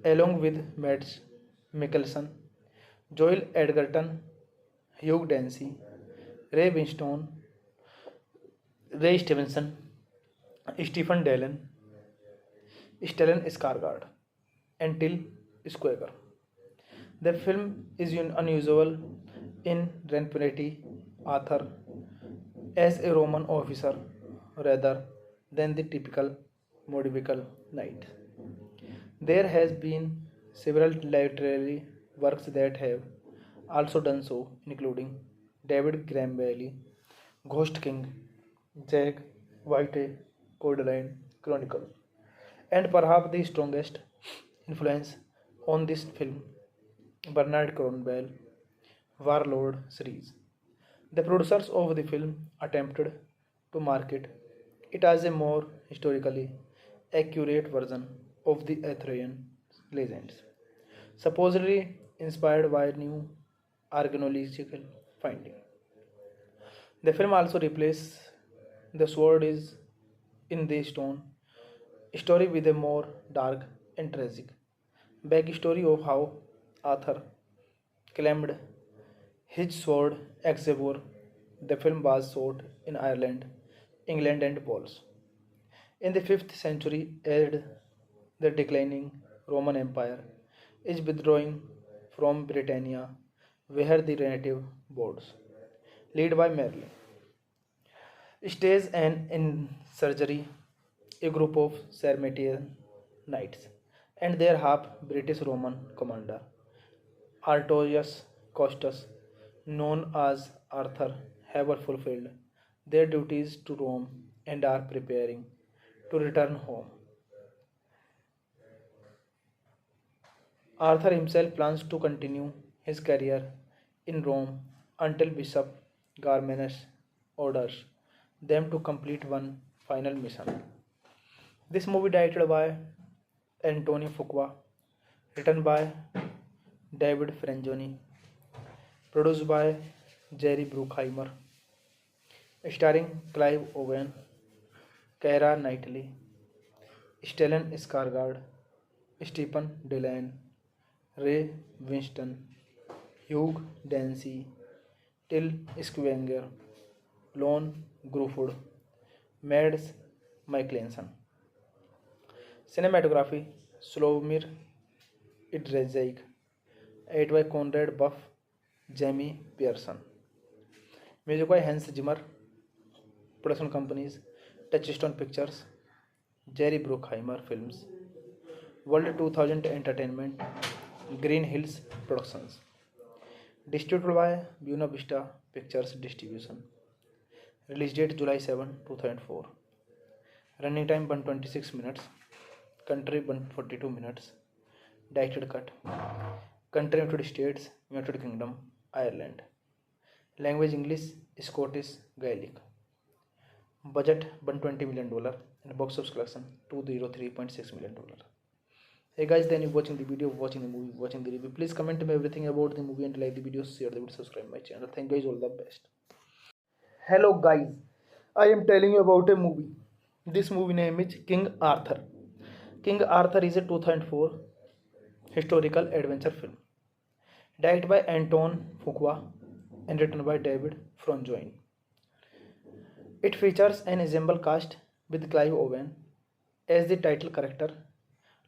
along with Mads Mikkelsen, Joel Edgerton, Hugh Dancy, Ray Winston, Ray Stevenson, Stephen Dillon, Stellan Skarsgård, and Till Schweiger. The film is unusual in representing Arthur as a Roman officer rather than the typical medieval knight. There has been several literary works that have also done so, including David Graham Bailey, Ghost King, Jack White, Codeline Chronicle, and perhaps the strongest influence on this film, Bernard Cornwell, Warlord series. The producers of the film attempted to market it as a more historically accurate version of the Arthurian legends, supposedly inspired by new archaeological findings. The film also replaces the sword is in the stone story with a more dark and tragic backstory of how Arthur claimed his sword Excalibur. The film was shot in Ireland, England, and Wales. In the 5th century, as the declining Roman Empire is withdrawing from Britannia, where the native boards, led by Merlin, stage an insurgery, a group of Sarmatian knights and their half British Roman commander, Artorius Costus, known as Arthur, have fulfilled their duties to Rome and are preparing to return home. Arthur himself plans to continue his career in Rome until Bishop Garmanus orders them to complete one final mission. This movie directed by Antonio Fuqua, written by David Franzoni, produced by Jerry Bruckheimer, starring Clive Owen, Keira Knightley, Stellan Skarsgård, Stephen Dillon, Ray Winston, Hugh Dancy, Till Schweiger, Lon Gruffudd, Mads Mikkelsen. Cinematography Slawomir Idrezic, edited by Conrad Buff, Jamie Pearson. Music by Hans Zimmer. Production companies Touchstone Pictures, Jerry Bruckheimer Films, World 2000 Entertainment, Green Hills Productions. Distributed by Buena Vista Pictures Distribution. Release date July 7, 2004. Running time 126 minutes. Country 142 minutes. Directed cut. Country United States, United Kingdom, Ireland. Language English, Scottish, Gaelic. Budget $120 million and box office collection $203.6 million. Hey guys, then you're watching the video, watching the movie, watching the review. Please comment me everything about the movie and like the video, share the video, subscribe my channel. Thank you guys, all the best. Hello guys, I am telling you about a movie. This movie name is King Arthur. King Arthur is a 2004 historical adventure film. Directed by Anton Fuqua and written by David Franjoin. It features an ensemble cast with Clive Owen as the title character,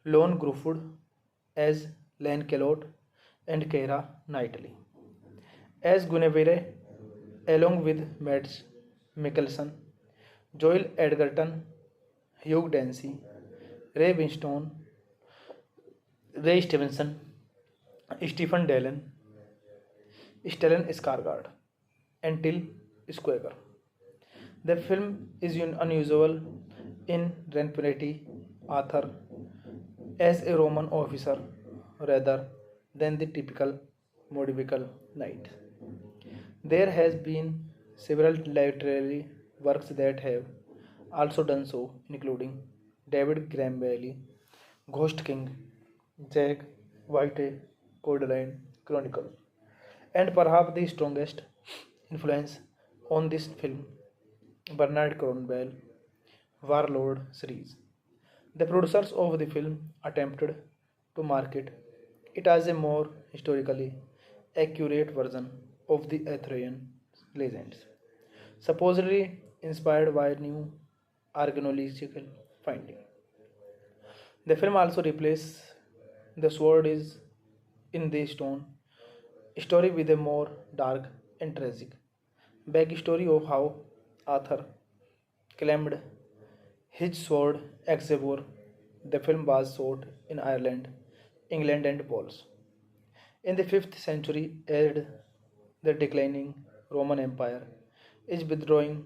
Lon Gruffudd as Lancelot, and Keira Knightley as Guinevere, along with Mads Mikkelsen, Joel Edgerton, Hugh Dancy, Ray Winstone, Ray Stevenson, Stephen Dillon, Stellan Skarsgård, and Till Schweiger. The film is unusual in Renpetti Arthur as a Roman officer rather than the typical medieval knight. There has been several literary works that have also done so, including David Graham Bailey, Ghost King, Jack White, Codeline Chronicle, and perhaps the strongest influence on this film, Bernard Cornwell, Warlord series. The producers of the film attempted to market it as a more historically accurate version of the Arthurian legends, supposedly inspired by new archaeological findings. The film also replaces the sword is in the stone story with a more dark and tragic backstory of how Arthur claimed his sword Excalibur. The film was shot in Ireland, England, and Wales. In the 5th century, as the declining Roman Empire is withdrawing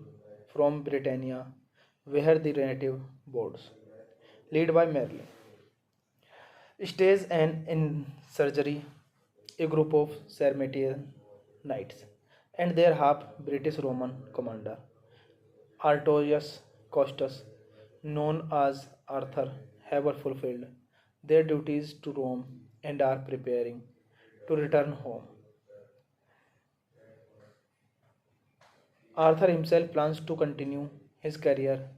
from Britannia, where the native boards, led by Merlin, stage an insurgery, a group of Sarmatian knights and their half British Roman commander, Artorius Costus, known as Arthur, have fulfilled their duties to Rome and are preparing to return home. Arthur himself plans to continue his career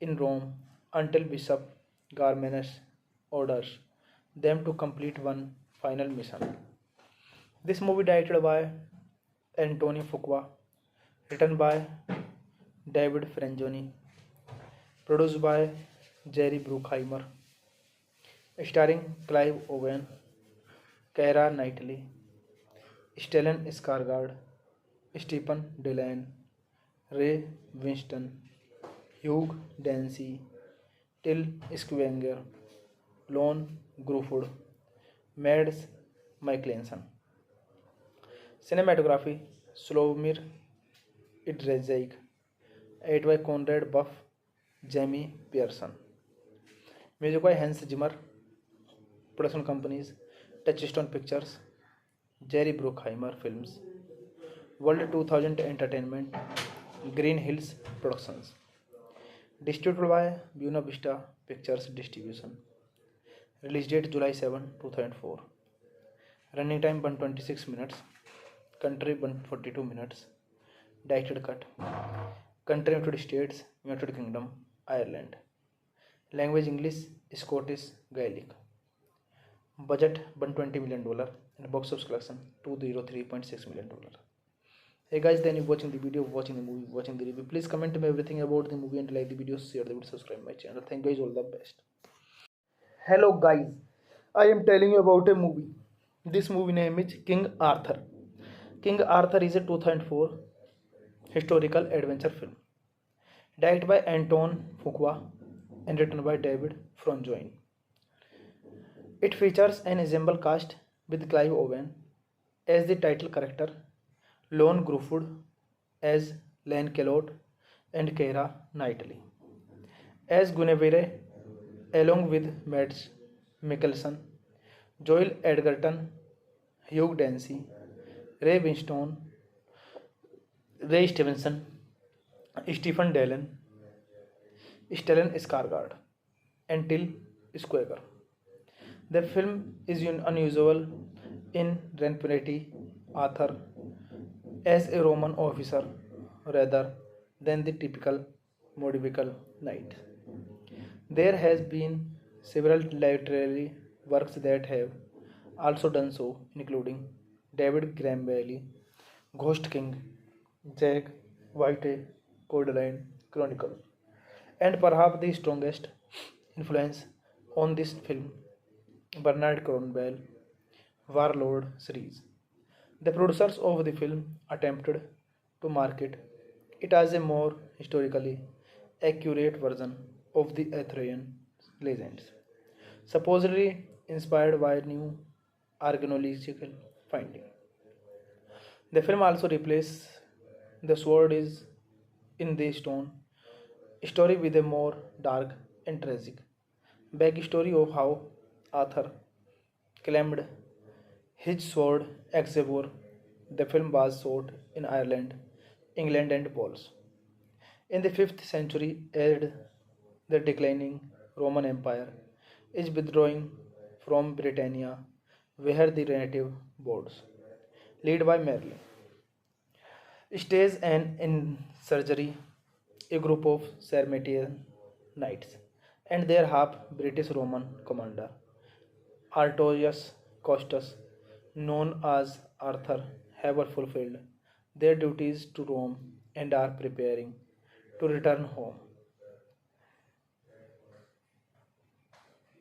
in Rome until Bishop Garmanus orders them to complete one final mission. This movie directed by Antonio Fuqua, written by David Franjoni, produced by Jerry Bruckheimer, starring Clive Owen, Keira Knightley, Stellan Skarsgård, Stephen Dillon, Ray Winston, Hugh Dancy, Till Schweiger, Lon Gruffudd, Mads Mikkelsen. Cinematography Slawomir Idrezic, edited by Conrad Buff, Jamie Pearson. Music by Hans Zimmer. Production companies Touchstone Pictures, Jerry Bruckheimer Films, World 2000 Entertainment, Green Hills Productions. Distributed by Buena Vista Pictures Distribution. Release date July 7, 2004. Running time 126 minutes. Country 142 minutes. Directed cut. Country United States, United Kingdom, Ireland. Language English, Scottish, Gaelic. Budget $120 million and box office collection $203.6 million. Hey guys, then you're watching the video, watching the movie, watching the review. Please comment me everything about the movie and like the video, share the video, subscribe my channel. Thank you guys, all the best. Hello guys, I am telling you about a movie. This movie name is King Arthur. King Arthur is a 2004 historical adventure film. Directed by Anton Fuqua and written by David Franjoin. It features an ensemble cast with Clive Owen as the title character, Lon Gruffudd as Lancelot, and Keira Knightley as Guinevere, along with Mads Mikkelsen, Joel Edgerton, Hugh Dancy, Ray Winstone, Ray Stevenson, Stephen Dillon, Stellan Skarsgård, and Till Schweiger. The film is unusual in Renperetti Arthur as a Roman officer rather than the typical medieval knight. There has been several literary works that have also done so, including David Graham Bailey, Ghost King, Jack White, Codeline Chronicle, and perhaps the strongest influence on this film, Bernard Cornwell, Warlord series. The producers of the film attempted to market it as a more historically accurate version of the Arthurian legends, supposedly inspired by new archaeological findings. The film also replaces the sword is in the stone story with a more dark and tragic backstory of how Arthur claimed his sword Excalibur. The film was shot in Ireland, England, and Wales. In the 5th century, as the declining Roman Empire is withdrawing from Britannia, where the native boards, led by Merlin, stage an insurgery, a group of Sarmatian knights and their half British Roman commander, Artorius Costus, known as Arthur, have fulfilled their duties to Rome and are preparing to return home.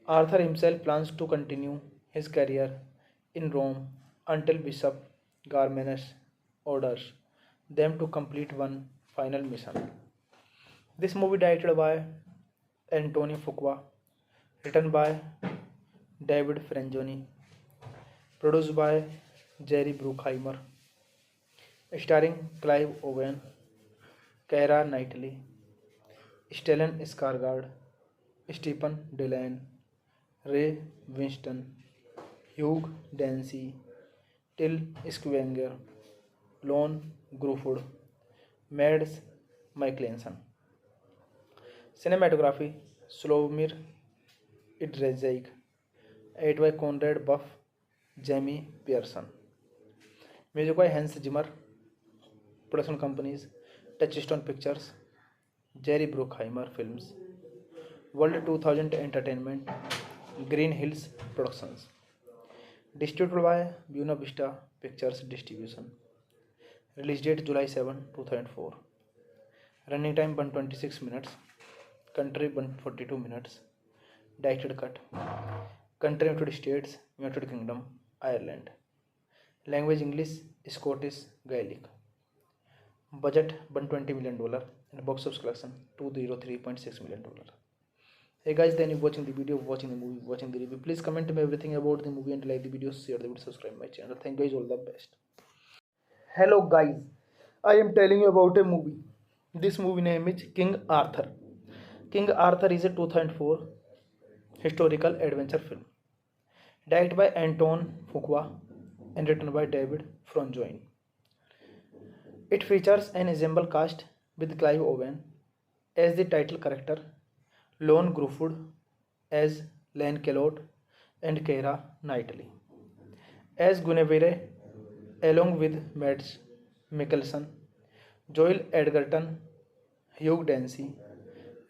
Arthur himself plans to continue his career in Rome until Bishop Garmanus orders them to complete one final mission. This movie directed by Antonio Fuqua, written by David Franzoni, produced by Jerry Bruckheimer, starring Clive Owen, Keira Knightley, Stellan Skarsgård, Stephen Dillon, Ray Winston, Hugh Dancy, Till Schweiger, Lon Gruffudd, Mads Mikkelsen. Cinematography Slawomir Idrezic, edited by Conrad Buff, Jamie Pearson. Music by Hans Zimmer. Production companies Touchstone Pictures, Jerry Bruckheimer Films, World 2000 Entertainment, Green Hills Productions. Distributed by Buena Vista Pictures Distribution. Release date July 7, 2004. Running time 126 minutes. Country 142 minutes. Directed cut. Country United States, United Kingdom, Ireland. Language English, Scottish, Gaelic. Budget $120 million and box office collection $203.6 million. Hey guys, then you watching the video, watching the movie, watching the review. Please comment me everything about the movie and like the video, share the video, subscribe my channel. Thank you guys, all the best. Hello guys, I am telling you about a movie. This movie name is King Arthur. King Arthur is a 2004 historical adventure film, directed by Anton Fuqua and written by David Franzoni. It features an ensemble cast with Clive Owen as the title character, Lon Gruffudd as Lancelot, and Keira Knightley as Guinevere, along with Mads Mikkelsen, Joel Edgerton, Hugh Dancy,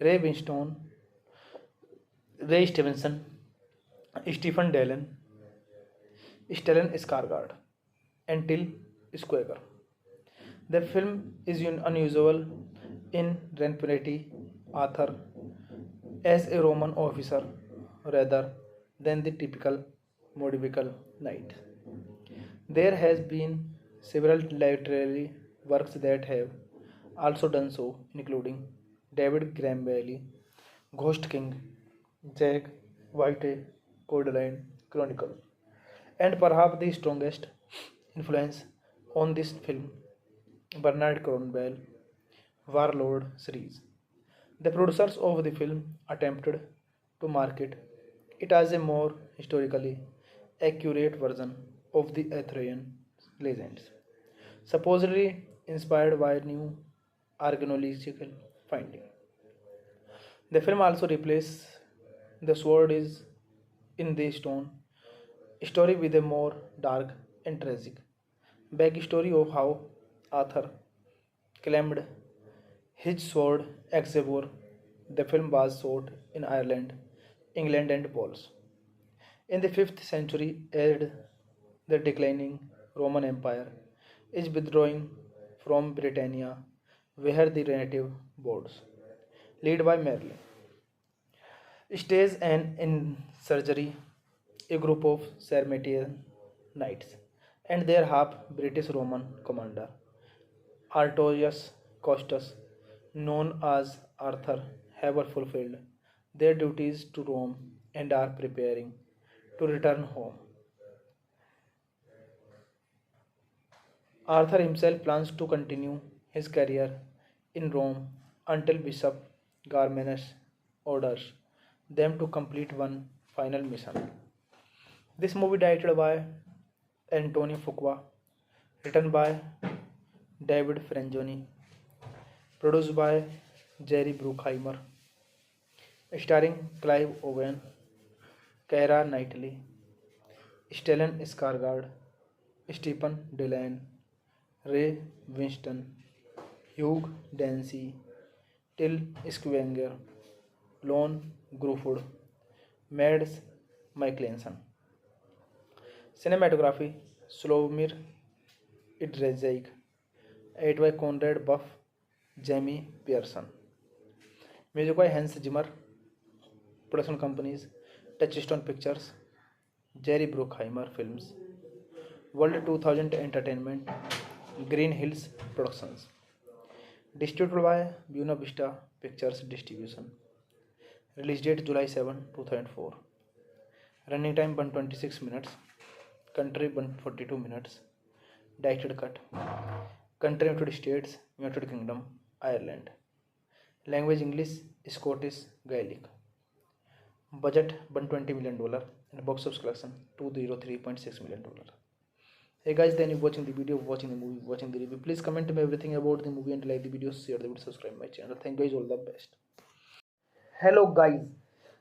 Ray Winstone, Ray Stevenson, Stephen Dillon, Stellan Skarsgård, and Till Schweiger. The film is unusual in Renperetti Arthur as a Roman officer rather than the typical medieval knight. There has been several literary works that have also done so, including David Graham Bailey, Ghost King, Jack White, Codeline Chronicle, and perhaps the strongest influence on this film Bernard Cornwell Warlord series. The producers of the film attempted to market it as a more historically accurate version of the Arthurian legends, supposedly inspired by new archaeological findings. The film also replaces the sword is in the stone story with a more dark and tragic backstory of how Arthur claimed his sword Excalibur. The film was shot in Ireland, England, and Wales. In the 5th century, as the declining Roman Empire is withdrawing from Britannia, where the native boards, led by Merlin, stage an insurgery, a group of Sarmatian knights and their half British Roman commander Artorius Costus, known as Arthur, have fulfilled their duties to Rome and are preparing to return home. Arthur himself plans to continue his career in Rome until Bishop Garmanus orders them to complete one final mission. This movie directed by Antonio Fuqua, written by David Franzoni, produced by Jerry Bruckheimer, starring Clive Owen, Keira Knightley, Stellan Skarsgård, Stephen Dillon, Ray Winston, Hugh Dancy, Till Schweiger, Lon Gruffudd, Mads Mikkelsen. Cinematography Slawomir Idrezic, edited by Conrad Buff, Jamie Pearson. Music by Hans Zimmer. Production companies Touchstone Pictures, Jerry Bruckheimer Films, World 2000 Entertainment, Green Hills Productions. Distributed by Buena Vista Pictures Distribution. Release date July 7, 2004. Running time 126 minutes. Country 142 minutes. Directed cut. Country United States, United Kingdom, Ireland. Language English, Scottish, Gaelic. Budget $120 million and box office collection $203.6 million. Hey guys, then you watching the video, watching the movie, watching the review. Please comment me everything about the movie and like the video, share the video, subscribe my channel. Thank you guys, all the best. Hello guys,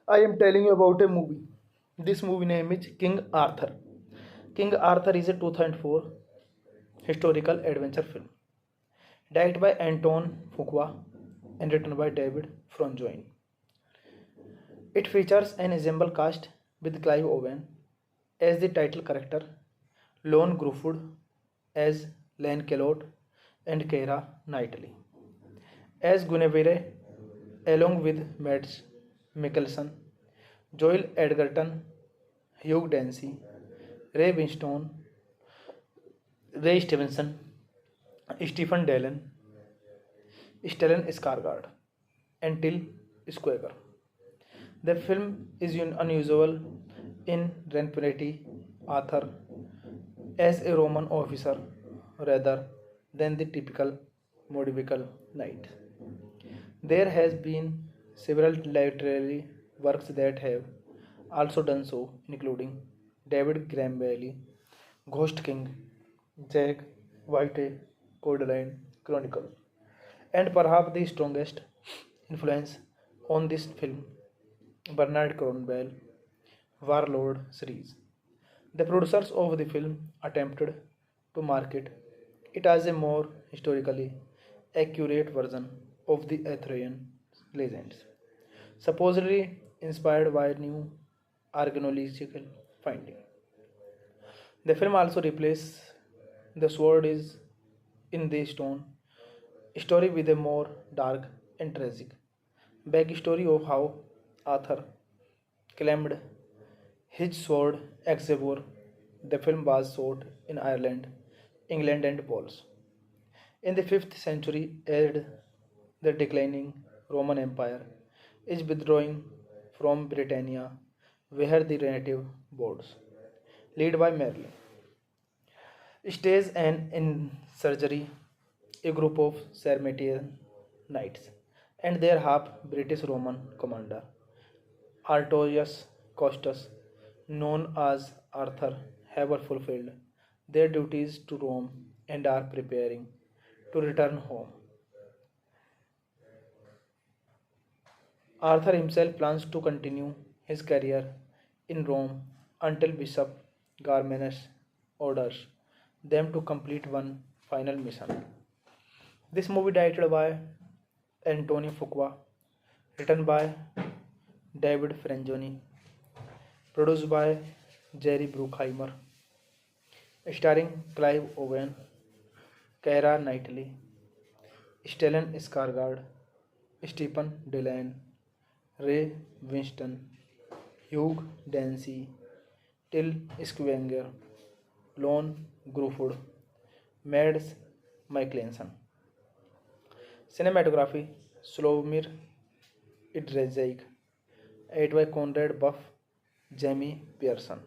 I am telling you about a movie. This movie name is King Arthur. King Arthur is a 2004 historical adventure film directed by Anton Fuqua and written by David Franzoni. It features an ensemble cast with Clive Owen as the title character, Lon Gruffudd as Lancelot, and Keira Knightley as Guinevere, along with Mads Mikkelsen, Joel Edgerton, Hugh Dancy, Ray Winston, Ray Stevenson, Stephen Dillon, Stellan Skarsgård, and Till Schweiger. The film is unusual in representing Arthur as a Roman officer rather than the typical medieval knight. There has been several literary works that have also done so, including David Graham Bailey, Ghost King, Jack White, Codeline Chronicle, and perhaps the strongest influence on this film, Bernard Cornwell Warlord series. The producers of the film attempted to market it as a more historically accurate version of the Arthurian legends, supposedly inspired by new archaeological findings. The film also replaces the sword is in the stone story with a more dark and tragic backstory of how Arthur claimed his sword Excalibur. The film was shot in Ireland, England, and Wales. In the 5th century, as the declining Roman Empire is withdrawing from Britannia, where the native boards, led by Merlin, Stays and in surgery, a group of Sarmatian knights and their half British Roman commander Artorius Costus, known as Arthur, have fulfilled their duties to Rome and are preparing to return home. Arthur himself plans to continue his career in Rome until Bishop Garmanus orders them to complete one final mission. This movie directed by Antonio Fuqua, written by David Franzoni, produced by Jerry Bruckheimer, starring Clive Owen, Keira Knightley, Stellan Skarsgård, Stephen Dillon, Ray Winston, Hugh Dancy, Till Schweiger, Lon Gruffudd, Mads Mikkelsen. Cinematography Slawomir Idrezic, edited by Conrad Buff, Jamie Pearson.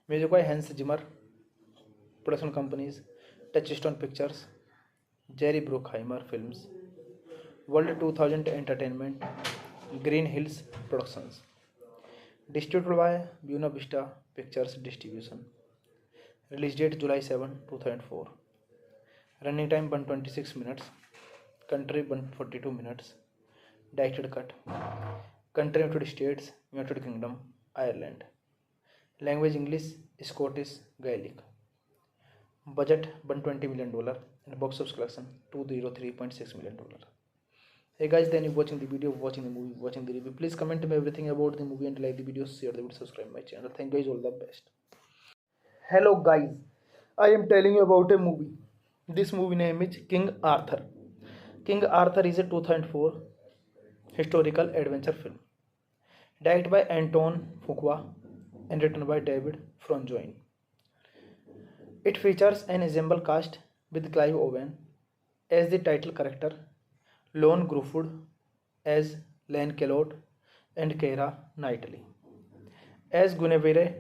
Music by Hans Zimmer. Production companies Touchstone Pictures, Jerry Bruckheimer Films, World 2000 Entertainment, Green Hills Productions. Distributed by Buena Vista Pictures Distribution. Release date July 7, 2004. Running time 126 minutes. Country 142 minutes. Directed cut. Country United States, United Kingdom, Ireland. Language English, Scottish, Gaelic. Budget $120 million and box office collection $203.6 million. Hey guys, then you're watching the video, watching the movie, watching the review. Please comment me everything about the movie and like the video, share the video, subscribe my channel. Thank you guys, all the best. Hello guys, I am telling you about a movie. This movie name is King Arthur. King Arthur is a 2004 historical adventure film directed by Anton Fuqua and written by David Franzoni. It features an ensemble cast with Clive Owen as the title character, Lon Gruffudd as Lancelot, and Keira Knightley as Guinevere,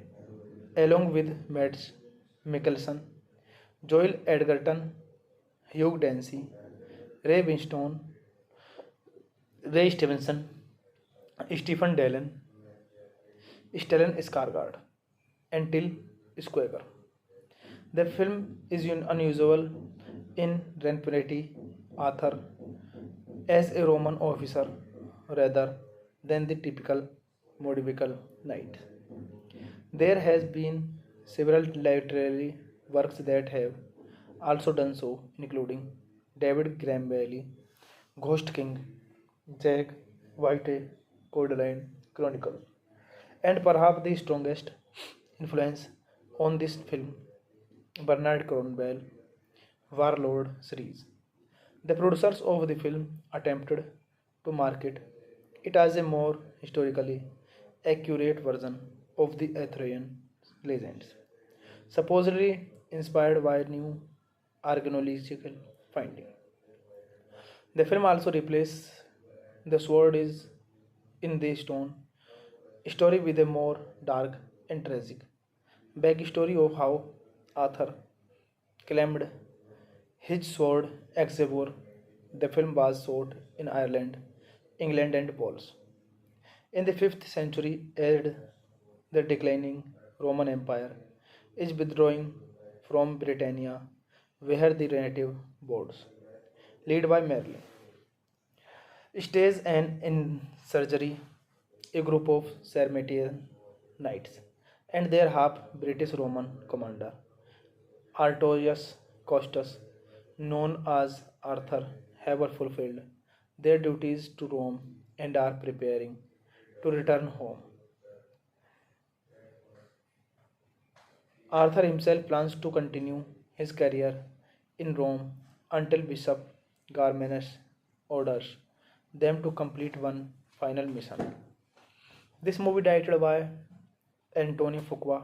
along with Mads Mikkelsen, Joel Edgerton, Hugh Dancy, Ray Winston, Ray Stevenson, Stephen Dillon, Stellan Skarsgård, and Till Schweiger. The film is unusual in representing Arthur as a Roman officer rather than the typical medieval knight. There has been several literary works that have also done so, including David Graham Bailey, Ghost King, Jack White, Codeline Chronicle, and perhaps the strongest influence on this film, Bernard Cornwell, Warlord series. The producers of the film attempted to market it as a more historically accurate version of the Arthurian legends, supposedly inspired by new archaeological findings. The film also replaces the sword is in the stone story with a more dark and tragic backstory of how Arthur claimed his sword Excalibur. The film was shot in Ireland, England, and Wales. In the 5th century, as the declining Roman Empire is withdrawing from Britannia, where the native boards, led by Merlin, stays and in surgery, a group of Sarmatian knights and their half British Roman commander Artorius Costus, known as Arthur, have fulfilled their duties to Rome and are preparing to return home. Arthur himself plans to continue his career in Rome until Bishop Garmanus orders them to complete one final mission. This movie directed by Antonio Fuqua,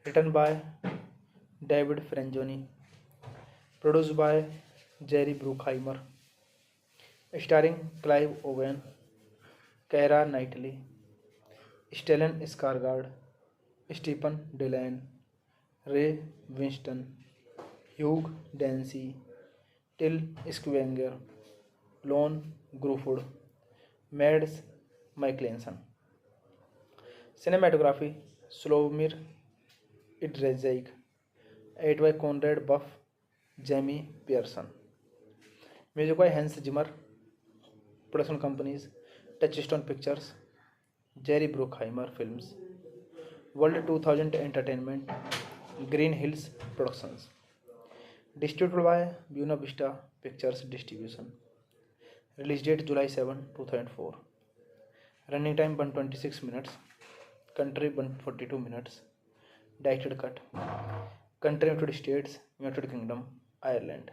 written by David Franzoni, produced by Jerry Bruckheimer, starring Clive Owen, Keira Knightley, Stellan Skarsgård, Stephen Dillon, Ray Winston, Hugh Dancy, Till Schwinger, Lon Gruffudd, Mads Mikkelsen. Cinematography Slawomir Idrezic, edited by Conrad Buff, Jamie Pearson. Music by Hans Zimmer. Production companies Touchstone Pictures, Jerry Bruckheimer Films, World 2000 Entertainment, Green Hills Productions. Distributed by Buena Vista Pictures Distribution. Release date July 7, 2004. Running time 126 minutes. Country 142 minutes. Directed cut. Country United States, United Kingdom, Ireland.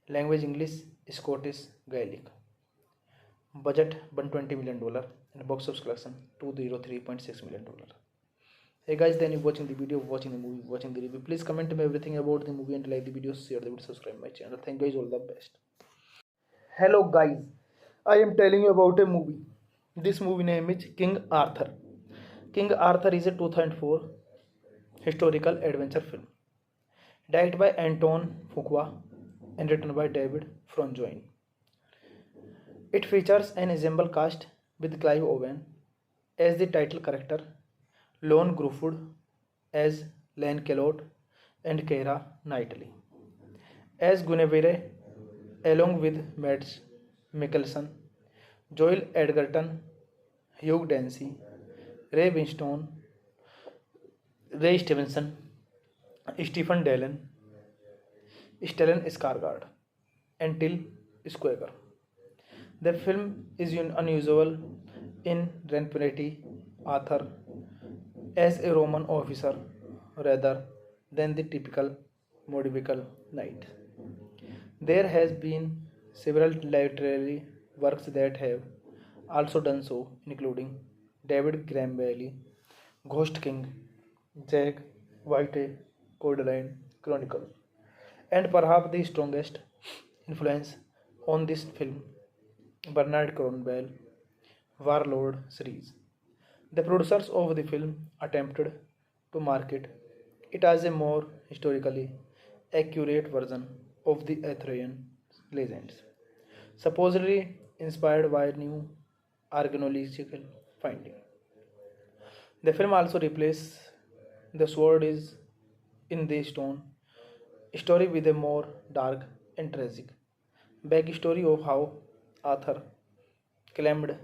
Language English, Scottish, Gaelic. Budget $120 million and box office collection $203.6 million. Hey guys, then you're watching the video, watching the movie, watching the review. Please comment me everything about the movie and like the video, share the video, subscribe my channel. Thank you guys, all the best. Hello guys, I am telling you about a movie. This movie name is King Arthur. King Arthur is a 2004 historical adventure film. Directed by Anton Fuqua and written by David Franjoin. It features an ensemble cast with Clive Owen as the title character, Lon Gruffudd as Lancelot, and Keira Knightley as Guinevere, along with Mads Mikkelsen, Joel Edgerton, Hugh Dancy, Ray Winstone, Ray Stevenson, Stephen Dillon, Stellan Skarsgård, and Till Schweiger. The film is unusual in representing Arthur as a Roman officer rather than the typical medieval knight. There has been several literary works that have also done so, including David Graham Bailey, Ghost King, Jack White, Codeline Chronicle, and perhaps the strongest influence on this film, Bernard Cornwell, Warlord series. The producers of the film attempted to market it as a more historically accurate version of the Arthurian legends, supposedly inspired by new archaeological findings. The film also replaces the sword is in the stone story with a more dark and tragic backstory of how Arthur claimed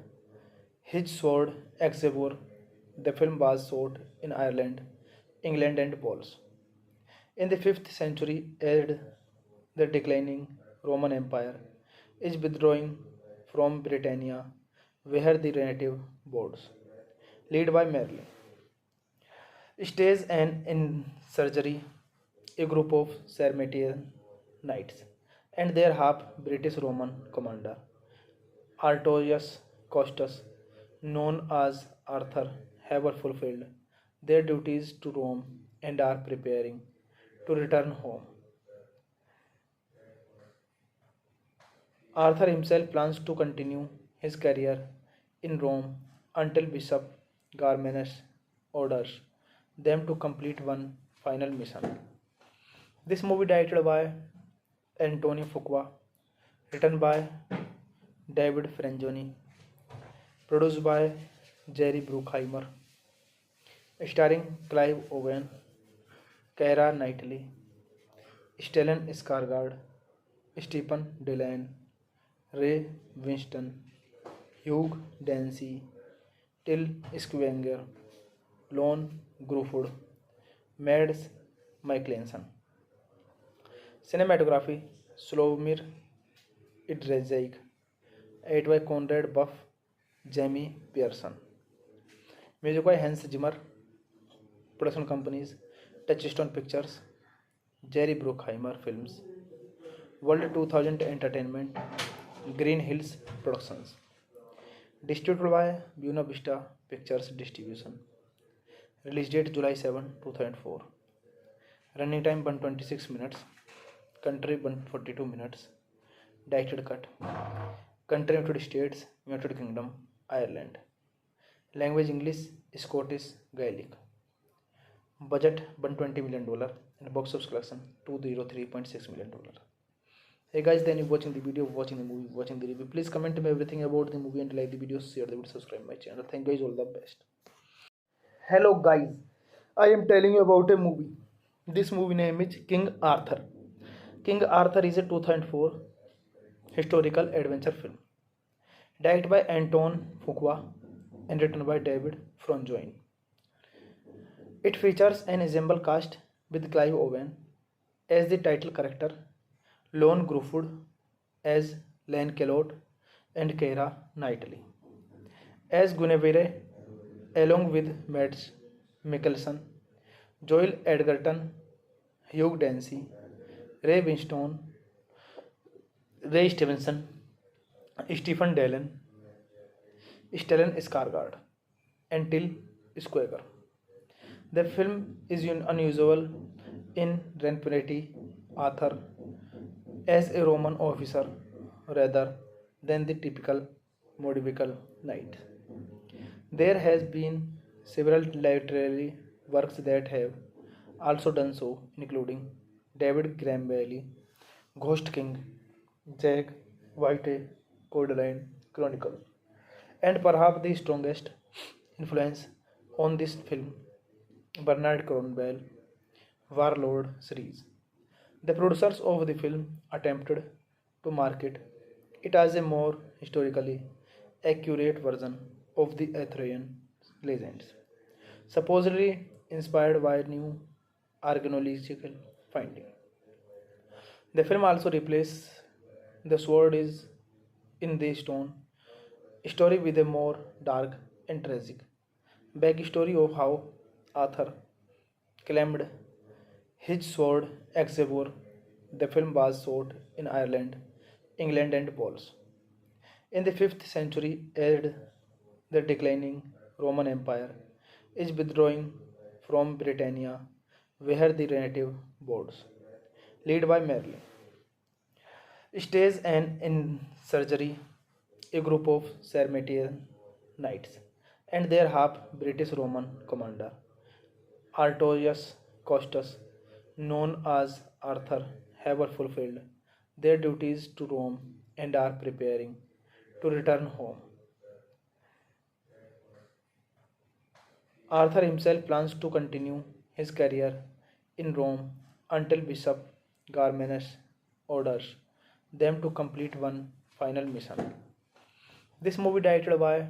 his sword Excalibur. The film was shot in Ireland, England, and Wales. In the 5th century, as the declining Roman Empire is withdrawing from Britannia, where the native boards, led by Merlin, stage an insurgery, a group of Sarmatian knights and their half British Roman commander, Artorius Costus, known as Arthur, have fulfilled their duties to Rome and are preparing to return home. Arthur himself plans to continue his career in Rome until Bishop Garmanus orders them to complete one final mission. This movie directed by Antonio Fuqua, written by David Franjoni, produced by Jerry Bruckheimer, starring Clive Owen, Keira Knightley, Stellan Skarsgård, Stephen Dillon, Ray Winston, Hugh Dancy, Till Schwinger, Lon Gruffudd, Mads Mikkelsen. Cinematography Slawomir Idrezic, edited by Conrad Buff, Jamie Pearson. Music by Hans Zimmer. Production companies Touchstone Pictures, Jerry Bruckheimer Films, World 2000 Entertainment, Green Hills Productions. Distributed by Buena Vista Pictures Distribution. Release date July 7, 2004. Running time 126 minutes. Country 142 minutes. Directed cut. Country United States, United Kingdom, Ireland. Language English, Scottish, Gaelic. Budget $120 million and box office collection $203.6 million. Hey guys, then you're watching the video, watching the movie, watching the review. Please comment me everything about the movie and like the video, share the video, subscribe my channel. Thank you guys, all the best. Hello guys, I am telling you about a movie. This movie name is King Arthur. King Arthur is a 2004 historical adventure film directed by Anton Fuqua and written by David Franjoin. It features an ensemble cast with Clive Owen as the title character, Lon Gruffudd as Lancelot, and Keira Knightley as Guinevere, along with Mads Mikkelsen, Joel Edgerton, Hugh Dancy, Ray Winstone, Ray Stevenson, Stephen Dillon, Stellan Skarsgård, and Till Schweiger. The film is unusual in Renperetti Arthur as a Roman officer rather than the typical medieval knight. There has been several literary works that have also done so, including David Graham Bailey, Ghost King, Jack White, Codeline Chronicle, and perhaps the strongest influence on this film, Bernard Cornwell, Warlord series. The producers of the film attempted to market it as a more historically accurate version of the Arthurian legends, supposedly inspired by new archaeological findings. The film also replaces the sword is in the stone story with a more dark and tragic backstory of how Arthur claimed his sword Excalibur. The film was shot in Ireland, England, and Wales. In the 5th century, as the declining Roman Empire is withdrawing from Britannia, where the native boards, led by Merlin, stage an insurgery, a group of Sarmatian knights and their half British Roman commander, Artorius Costus, known as Arthur, have fulfilled their duties to Rome and are preparing to return home. Arthur himself plans to continue his career in Rome until Bishop Garmanus orders them to complete one final mission. This movie directed by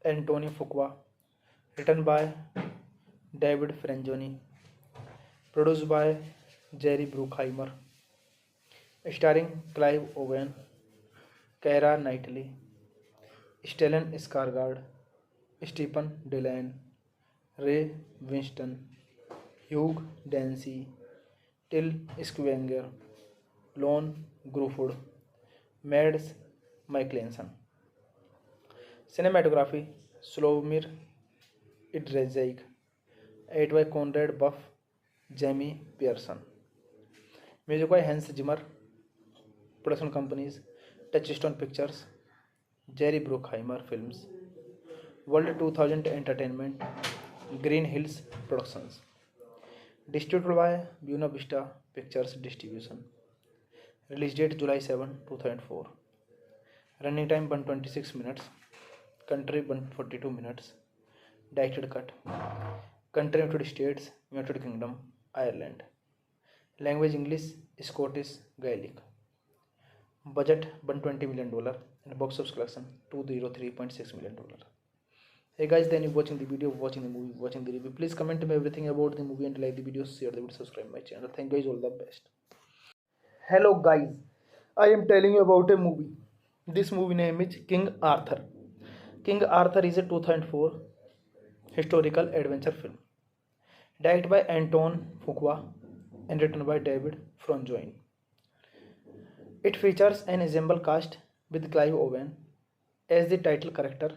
Antonio Fuqua, written by David Franzoni, produced by Jerry Bruckheimer, starring Clive Owen, Keira Knightley, Stellan Skarsgård, Stephen Dillon, Ray Winston, Hugh Dancy, Till Schweiger, Lon Gruffudd, Mads Mikkelsen. Cinematography Slawomir Idrezic, edited by Conrad Buff, Jamie Pearson. Music by Hans Zimmer. Production companies Touchstone Pictures, Jerry Bruckheimer Films, World 2000 Entertainment, Green Hills Productions. Distributed by Buena Vista Pictures Distribution. Release date July 7, 2004. Running time 126 minutes. Country 142 minutes. Directed cut. Country United States, United Kingdom, Ireland. Language English, Scottish, Gaelic. Budget $120 million and box office collection $203.6 million. Hey guys, then you're watching the video, watching the movie, watching the review. Please comment me everything about the movie and like the video, share the video, subscribe my channel. Thank you guys, all the best. Hello guys, I am telling you about a movie. This movie name is King Arthur. King Arthur is a 2004 historical adventure film directed by Anton Fuqua and written by David Franzoin. It features an ensemble cast with Clive Owen as the title character,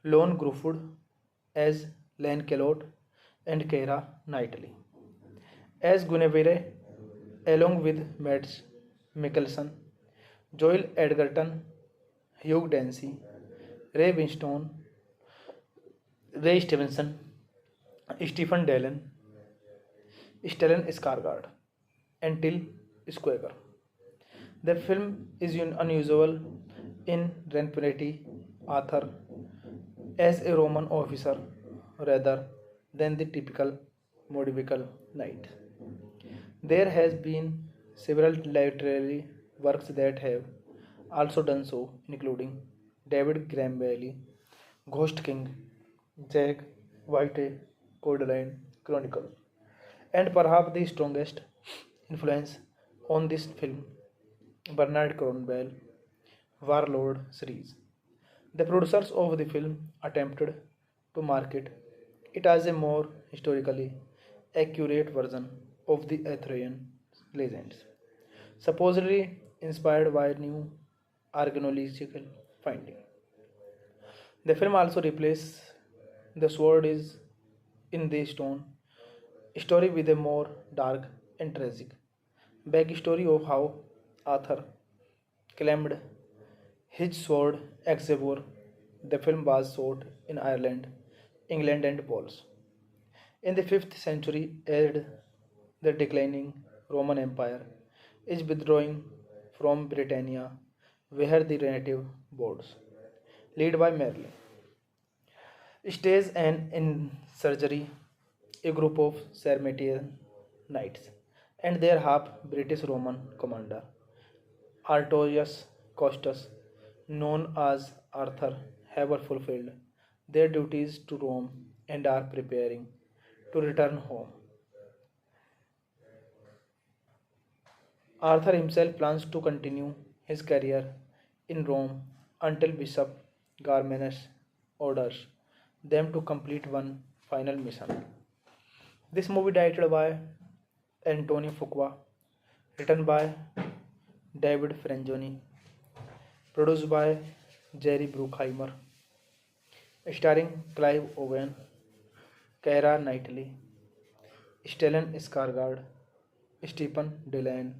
Lon Gruffudd as Lancelot, and Keira Knightley as Guinevere, along with Mads Mikkelsen, Joel Edgerton, Hugh Dancy, Ray Winstone, Ray Stevenson, Stephen Dillon, Stellan Skarsgård, and Till Schweiger. The film is unusual in Renpetti Arthur as a Roman officer rather than the typical medieval knight. There has been several literary works that have also done so, including David Graham Bailey, Ghost King, Jack White, Codeline Chronicle, and perhaps the strongest influence on this film, Bernard Cornwell, Warlord series. The producers of the film attempted to market it as a more historically accurate version of the Arthurian legends, supposedly inspired by new archaeological findings. The film also replaces the sword is in the stone story with a more dark and tragic backstory of how Arthur claimed his sword Excalibur. The film was shot in Ireland, England, and Wales. In the 5th century, as the declining Roman Empire is withdrawing from Britannia, where the native boards, led by Merlin, stage an insurgery, a group of Sarmatian knights, and their half British Roman commander, Artorius Costus, known as Arthur, have fulfilled their duties to Rome and are preparing to return home. Arthur himself plans to continue his career in Rome until Bishop Garmanus orders them to complete one final mission. This movie directed by Antonio Fuqua, written by David Franzoni, produced by Jerry Bruckheimer, starring Clive Owen, Keira Knightley, Stellan Skarsgård, Stephen Dillon,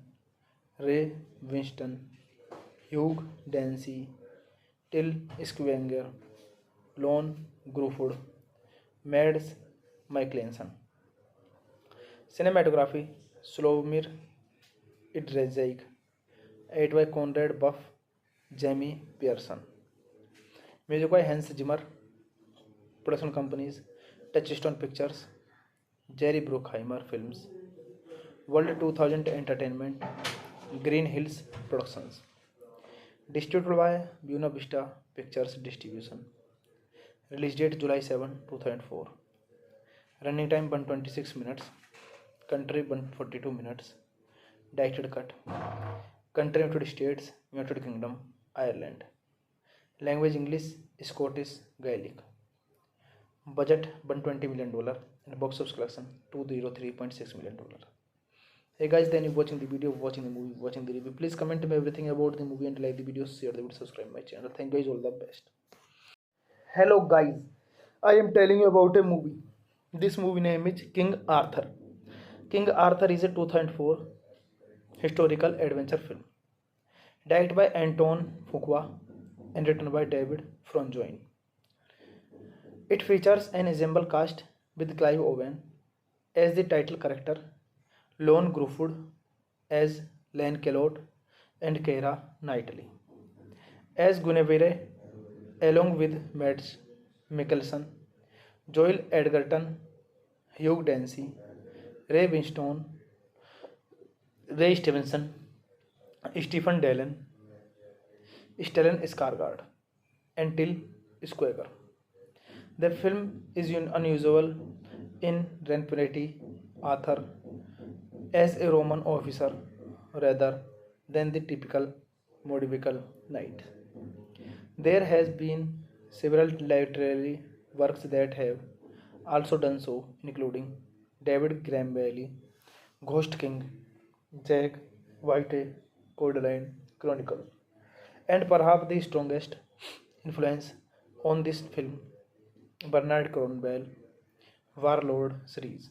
Ray Winston, Hugh Dancy, Till Schweiger, Lon Gruffudd, Mads Mikkelsen. Cinematography Slawomir Idrezic, edited by Conrad Buff, Jamie Pearson. Music by Hans Zimmer. Production companies Touchstone Pictures, Jerry Bruckheimer Films, World 2000 Entertainment, Green Hills Productions. Distributed by Buena Vista Pictures Distribution. Release date July 7, 2004. Running time 126 minutes. Country 142 minutes. Directed cut. Country United States, United Kingdom, Ireland. Language English, Scottish, Gaelic. Budget $120 million and box office collection $203.6 million. Hey guys, then you watching the video, watching the movie, watching the review. Please comment me everything about the movie and like the video, share the video, subscribe my channel. Thank you guys, all the best. Hello guys, I am telling you about a movie. This movie name is King Arthur. King Arthur is a 2004 historical adventure film, directed by Anton Fuqua and written by David Franzoni. It features an ensemble cast with Clive Owen as the title character, Lon Gruffudd as Lancelot, and Keira Knightley as Guinevere, along with Mads Mikkelsen, Joel Edgerton, Hugh Dancy, Ray Winstone, Ray Stevenson, Stephen Dillon, Stellan Skarsgård, and Till Schweiger. The film is unusual in Renpetti Arthur as a Roman officer rather than the typical medieval knight. There has been several literary works that have also done so, including David Graham Bailey, Ghost King, Jack White, Codeline Chronicle, and perhaps the strongest influence on this film, Bernard Cornwell, Warlord series.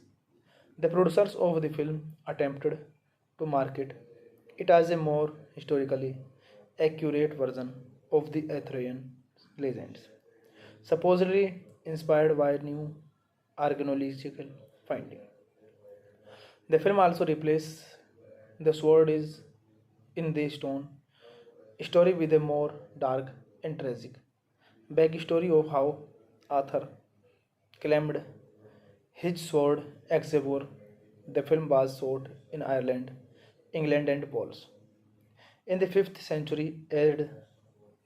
The producers of the film attempted to market it as a more historically accurate version of the Arthurian legends, supposedly inspired by new archaeological findings. The film also replaces The Sword is in the Stone story with a more dark and tragic backstory of how Arthur claimed his sword Excalibur. The film was shot in Ireland, England, and Wales. In the 5th century, as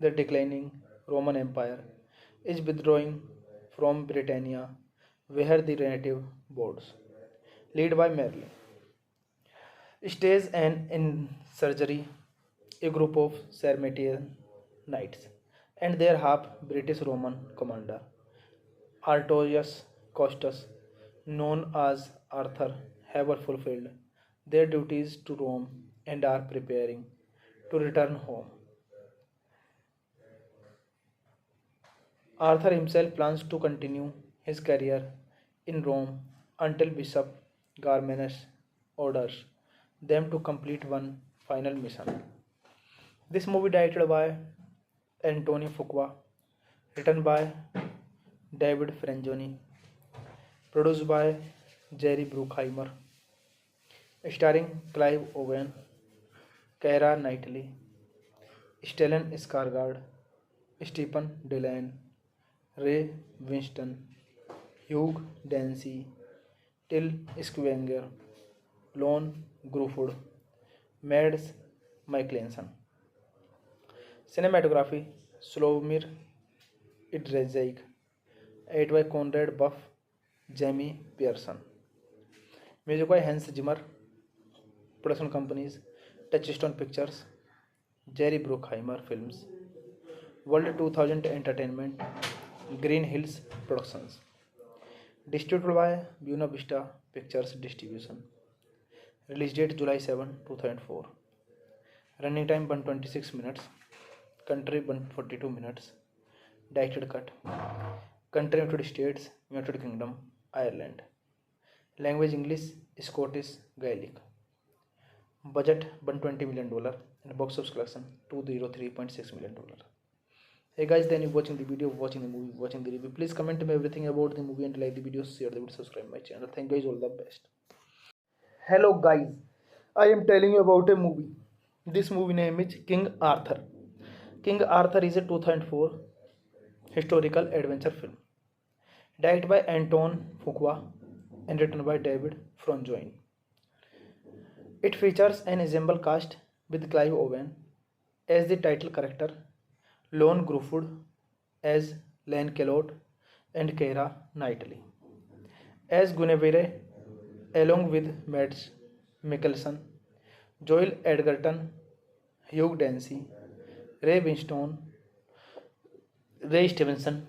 the declining Roman Empire is withdrawing from Britannia, where the native boards, led by Merlin, stage an insurgery, a group of Sarmatian knights and their half British Roman commander, Artorius Costus, known as Arthur, have fulfilled their duties to Rome and are preparing to return home. Arthur himself plans to continue his career in Rome until Bishop Garmanus orders them to complete one final mission. This movie directed by Antonio Fuqua, written by David Franzoni, produced by Jerry Bruckheimer, starring Clive Owen, Keira Knightley, Stellan Skarsgård, Stephen Dillon, Ray Winston, Hugh Dancy, Till Schweiger, Lon Gruffudd, Mads Mikkelsen. Cinematography Slawomir Idrezic, edited by Conrad Buff, Jamie Pearson. Music by Hans Zimmer. Production companies Touchstone Pictures, Jerry Bruckheimer Films, World 2000 Entertainment, Green Hills Productions. Distributed by Buena Vista Pictures Distribution. Release date July 7, 2004. Running time 126 minutes. Country 142 minutes. Directed cut. Country United States, United Kingdom, Ireland. Language English, Scottish, Gaelic. Budget $120 million and box office collection $203.6 million. Hey guys, then you watching the video, watching the movie, watching the review. Please comment me everything about the movie and like the video, share the video, subscribe my channel. Thank you guys, all the best. Hello guys, I am telling you about a movie. This movie name is King Arthur. King Arthur is a 2004 historical adventure film, directed by Anton Fuqua and written by David Franzoni. It features an ensemble cast with Clive Owen as the title character, Lon Gruffudd as Lancelot, and Keira Knightley as Guinevere, along with Mads Mikkelsen, Joel Edgerton, Hugh Dancy, Ray Winston, Ray Stevenson,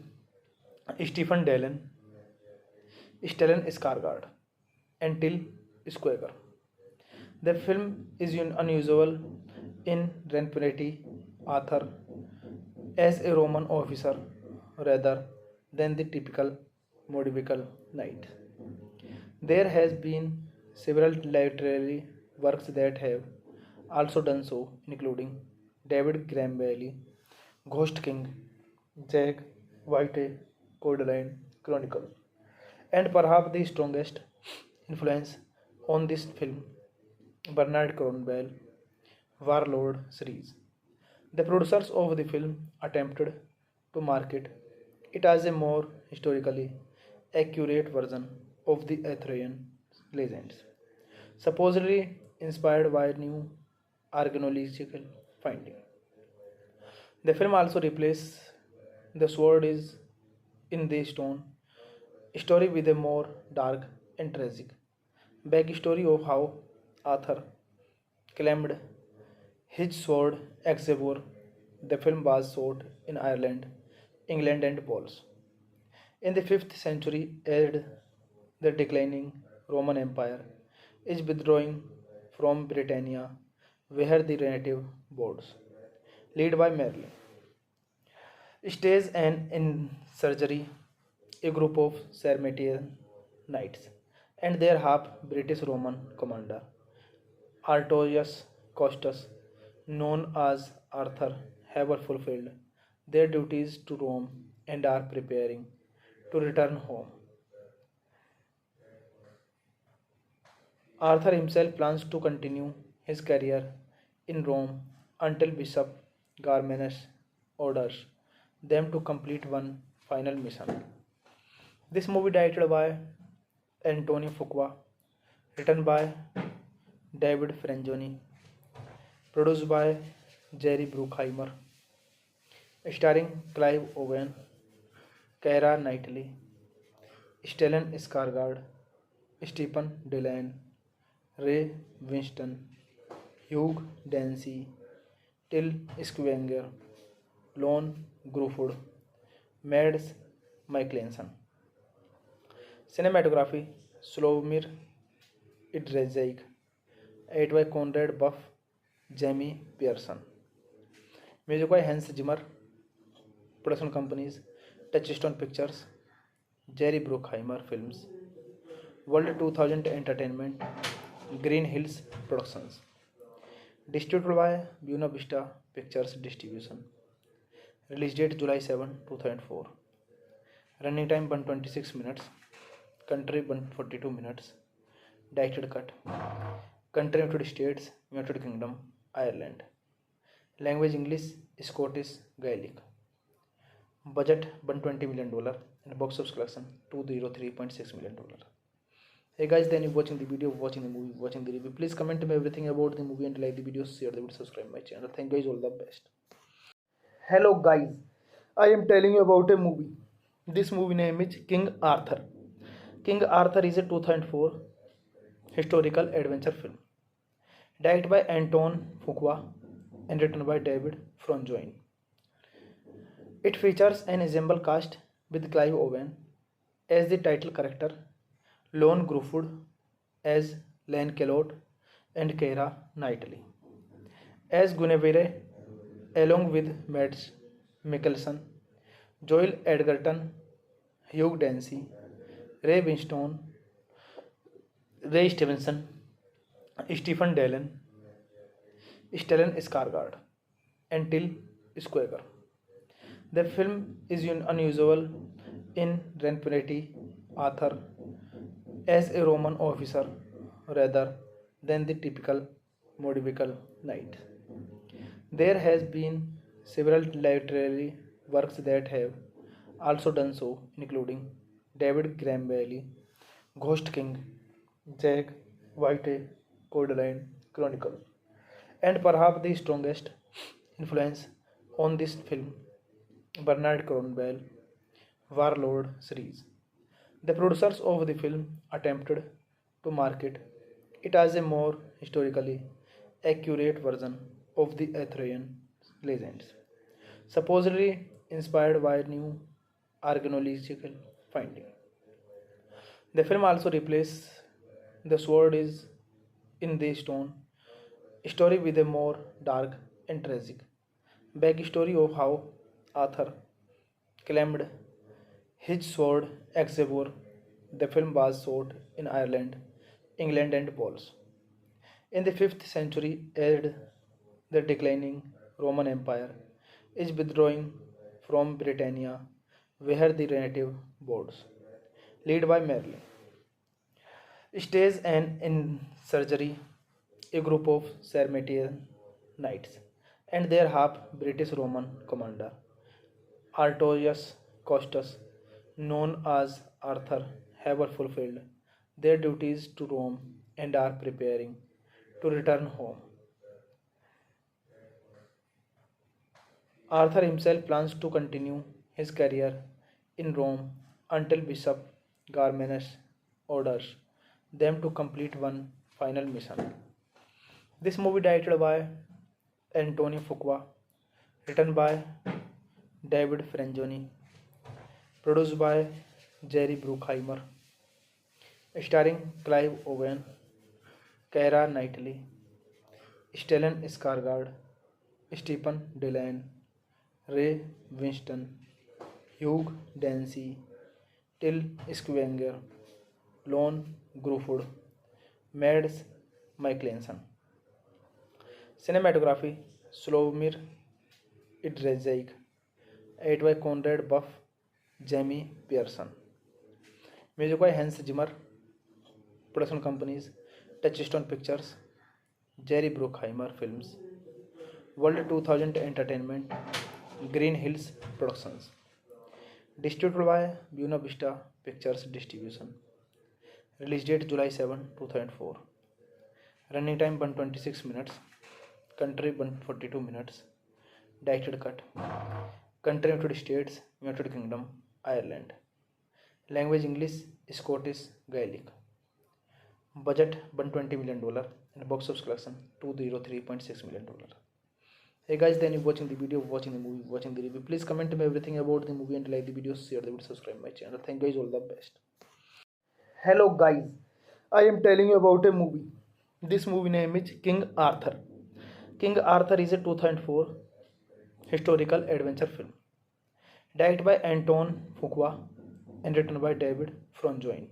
Stephen Dillon, Stellan Skarsgård, and Till Schweiger. The film is unusual in representing Arthur as a Roman officer rather than the typical medieval knight. There has been several literary works that have also done so, including David Graham Bailey, Ghost King, Jack White, Codeline Chronicle, and perhaps the strongest influence on this film, Bernard Cornwell, Warlord series. The producers of the film attempted to market it as a more historically accurate version of the Arthurian legends, supposedly inspired by new archaeological findings. The film also replaces The Sword is in the Stone story with a more dark and tragic backstory of how Arthur claimed his sword Excalibur. The film was shot in Ireland, England, and Wales. In the 5th century, as the declining Roman Empire is withdrawing from Britannia, where the native boards, led by Merlin, stage an insurgery, a group of Sarmatian knights and their half British Roman commander, Artorius Costus, known as Arthur, have fulfilled their duties to Rome and are preparing to return home. Arthur himself plans to continue his career in Rome until Bishop Garmanus orders them to complete one final mission. This movie directed by Antonio Fuqua, written by David Frangioni, produced by Jerry Bruckheimer, starring Clive Owen, Keira Knightley, Stellan Skarsgård, Stephen Dillon, Ray Winston, Hugh Dancy, Till Schweiger, Lon Gruffudd, Mads Mikkelsen. Cinematography Slawomir Idrezic, edited by Conrad Buff, Jamie Pearson. Music by Hans Zimmer. Production companies Touchstone Pictures, Jerry Bruckheimer Films, World 2000 Entertainment, Green Hills Productions. Distributed by Buena Vista Pictures Distribution. Release date July 7, 2004. Running time 126 minutes. Country 142 minutes. Directed cut. Country United States, United Kingdom, Ireland. Language English, Scottish, Gaelic. Budget $120 million and box office collection $203.6 million. Hey guys, then you're watching the video, watching the movie, watching the review. Please comment me everything about the movie and like the video, share the video, subscribe my channel. Thank you guys, all the best. Hello guys, I am telling you about a movie. This movie name is King Arthur. King Arthur is a 2004 historical adventure film directed by Anton Fuqua and written by David Frangioni. It features an ensemble cast with Clive Owen as the title character, Lon Gruffudd as Lancelot, and Keira Knightley as Guinevere, along with Mads Mikkelsen, Joel Edgerton, Hugh Dancy, Ray Winston, Ray Stevenson, Stephen Dillon, Stellan Skarsgård, and Till Schweiger. The film is unusual in representing Arthur as a Roman officer rather than the typical medieval knight. There has been several literary works that have also done so, including David Graham Bailey, Ghost King, Jack White, Codeline Chronicle, and perhaps the strongest influence on this film, Bernard Cornwell, Warlord series. The producers of the film attempted to market it as a more historically accurate version of the Arthurian legends, supposedly inspired by new archaeological findings. The film also replaces the sword is in the stone story with a more dark and tragic backstory of how Arthur claimed his sword Excalibur. The film was shot in Ireland, England, and Wales. In the 5th century, as the declining Roman Empire is withdrawing from Britannia, where the native boards, led by Merlin, stage an insurgery, a group of Sarmatian knights and their half British Roman commander, Artorius Costus, known as Arthur, have fulfilled their duties to Rome and are preparing to return home. Arthur himself plans to continue his career in Rome until Bishop Garmanus orders them to complete one final mission. This movie directed by Antonio Fuqua, written by David Frangioni, produced by Jerry Bruckheimer, starring Clive Owen, Keira Knightley, Stellan Skarsgård, Stephen Dillon, Ray Winston, Hugh Dancy, Till Schweiger, Lon Gruffudd, Mads Mikkelsen. Cinematography Slawomir Idrezic, edited by Conrad Buff, Jamie Pearson. Music by Hans Zimmer. Production companies Touchstone Pictures, Jerry Bruckheimer Films, World 2000 Entertainment, Green Hills Productions. Distributed by Buena Vista Pictures Distribution. Release date July 7, 2004. Running time 126 minutes. Country 142 minutes. Directed cut. Country United States, United Kingdom, Ireland. Language English, Scottish, Gaelic. Budget $120 million and box office collection $203.6 million. Hey guys, then you're watching the video, watching the movie, watching the review. Please comment me everything about the movie and like the video, share the video, subscribe my channel. Thank you guys, all the best. Hello guys, I am telling you about a movie. This movie name is King Arthur. King Arthur is a 2004 historical adventure film. Directed by Anton Fuqua and written by David Franjoin.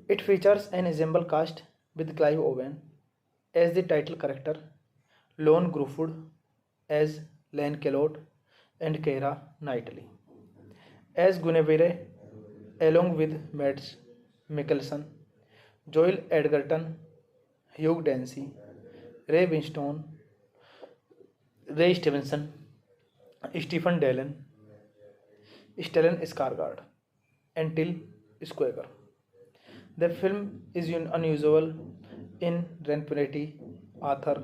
It features an ensemble cast with Clive Owen as the title character, Lon Gruffudd as Lancelot, and Keira Knightley as Guinevere, along with Mads Mikkelsen, Joel Edgerton, Hugh Dancy, Ray Winstone, Ray Stevenson, Stephen Dillon, Stellan Skarsgård, and Till Schweiger. The film is unusual in Renpetti Arthur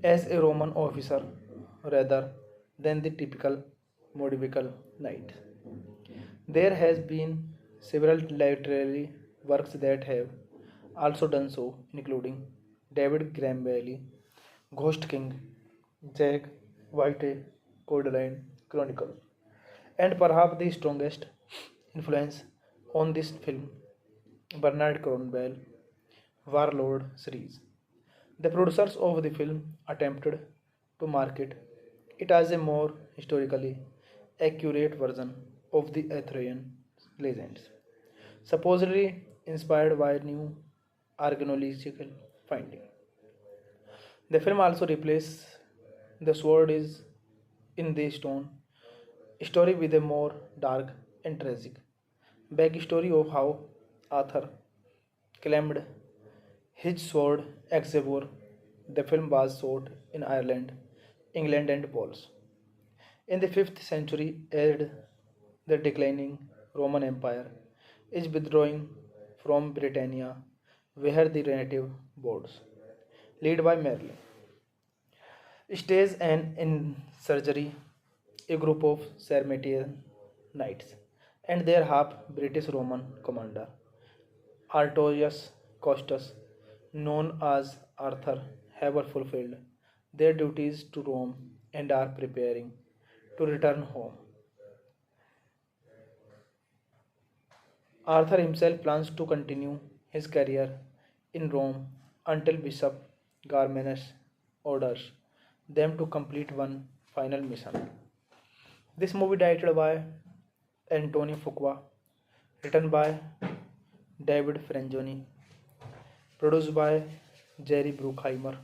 as a Roman officer rather than the typical medieval knight. There has been several literary works that have also done so, including David Graham Bailey, Ghost King, Jack White, Codeline Chronicle, and perhaps the strongest influence on this film, Bernard Cornwell, Warlord series. The producers of the film attempted to market it as a more historically accurate version of the Arthurian legends, supposedly inspired by new archaeological findings. The film also replaces the sword is in the stone story with a more dark and tragic backstory of how Arthur claimed his sword Excalibur. The film was shot in Ireland, England, and Wales. In the 5th century, as the declining Roman Empire is withdrawing from Britannia, where the native boards, led by Merlin, stage an insurgery, a group of Sarmatian knights and their half British Roman commander, Artorius Costus, known as Arthur, have fulfilled their duties to Rome and are preparing to return home. Arthur himself plans to continue his career in Rome until Bishop Garmanus orders them to complete one final mission. This movie directed by Antonio Fuqua, written by David Franjoni, produced by Jerry Bruckheimer,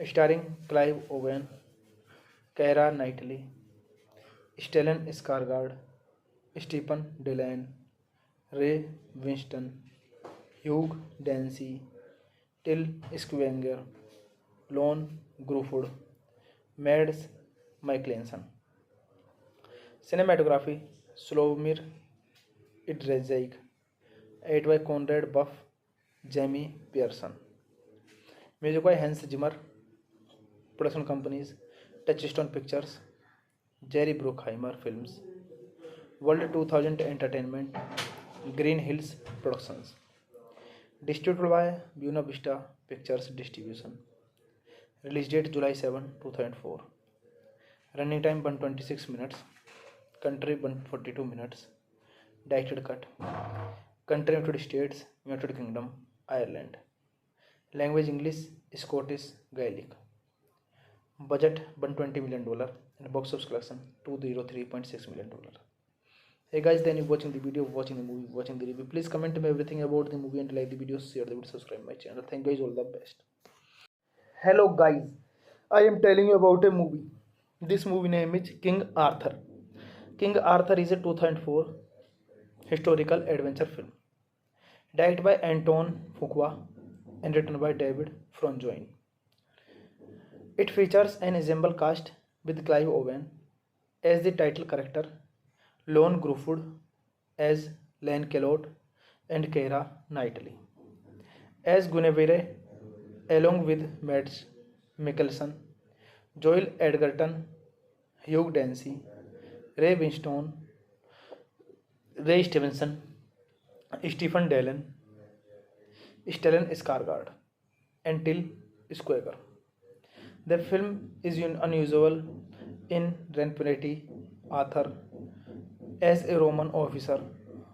starring Clive Owen, Keira Knightley, Stellan Skarsgård, Stephen Dillon, Ray Winston, Hugh Dancy, Till Schweiger, Lon Gruffudd, Mads Mikkelsen. Cinematography Slawomir Idrezic, edited by Conrad Buff, Jamie Pearson. Music by Hans Zimmer. Production companies Touchstone Pictures, Jerry Bruckheimer Films, World 2000 Entertainment, Green Hills Productions. Distributed by Buena Vista Pictures Distribution. Release date July 7, 2004. Running time 126 minutes. Country 142 minutes. Directed cut. Country United States, United Kingdom, Ireland. Language English, Scottish, Gaelic. Budget $120 million and box office collection $203.6 million. Hey guys, then you're watching the video, watching the movie, watching the review. Please comment me everything about the movie and like the video, share the video, subscribe my channel. Thank you guys, all the best. Hello guys, I am telling you about a movie. This movie name is King Arthur. King Arthur is a 2004 historical adventure film directed by Anton Fuqua and written by David Franjoin. It features an ensemble cast with Clive Owen as the title character, Lon Gruffudd as Lancelot, and Keira Knightley as Guinevere, along with Mads Mikkelsen, Joel Edgerton, Hugh Dancy, Ray Winstone, Ray Stevenson, Stephen Dillon, Stellan Skarsgård, and Till Schweiger. The film is unusual in Renperetti Arthur as a Roman officer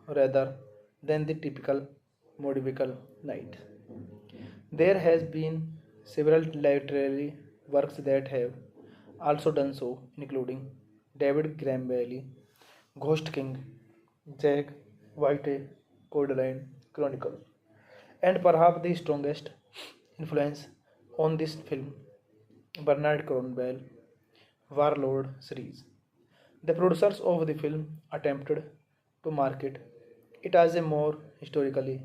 rather than the typical medieval knight. There has been several literary works that have also done so, including David Graham Bailey, Ghost King, Jack White, Codeline Chronicle, and perhaps the strongest influence on this film, Bernard Cornwell, Warlord series. The producers of the film attempted to market it as a more historically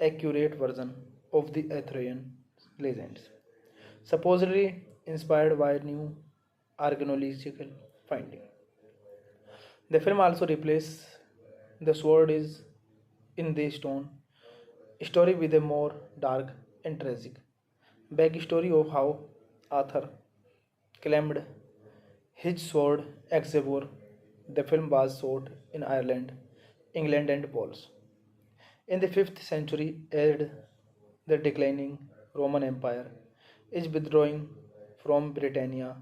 accurate version of the Arthurian legends, supposedly inspired by new archaeological findings. The film also replaces the sword is in the stone story with a more dark and tragic backstory of how Arthur claimed his sword Excalibur. The film was shot in Ireland, England, and Wales. In the 5th century, as the declining Roman Empire is withdrawing from Britannia,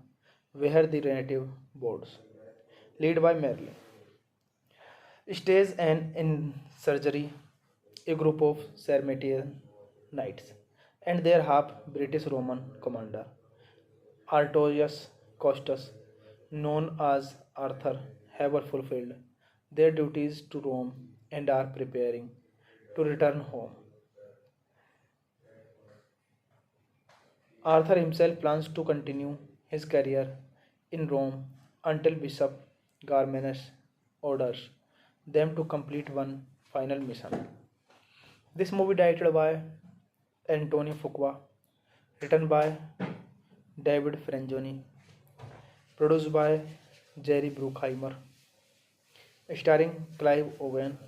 where the native boards, led by Merlin, stage an insurgery, a group of Sarmatian knights and their half British Roman commander, Artorius Costus, known as Arthur, have fulfilled their duties to Rome and are preparing to return home. Arthur himself plans to continue his career in Rome until Bishop Garmanus orders them to complete one final mission. This movie directed by Antonio Fuqua, written by David Franzoni, produced by Jerry Bruckheimer, starring Clive Owen,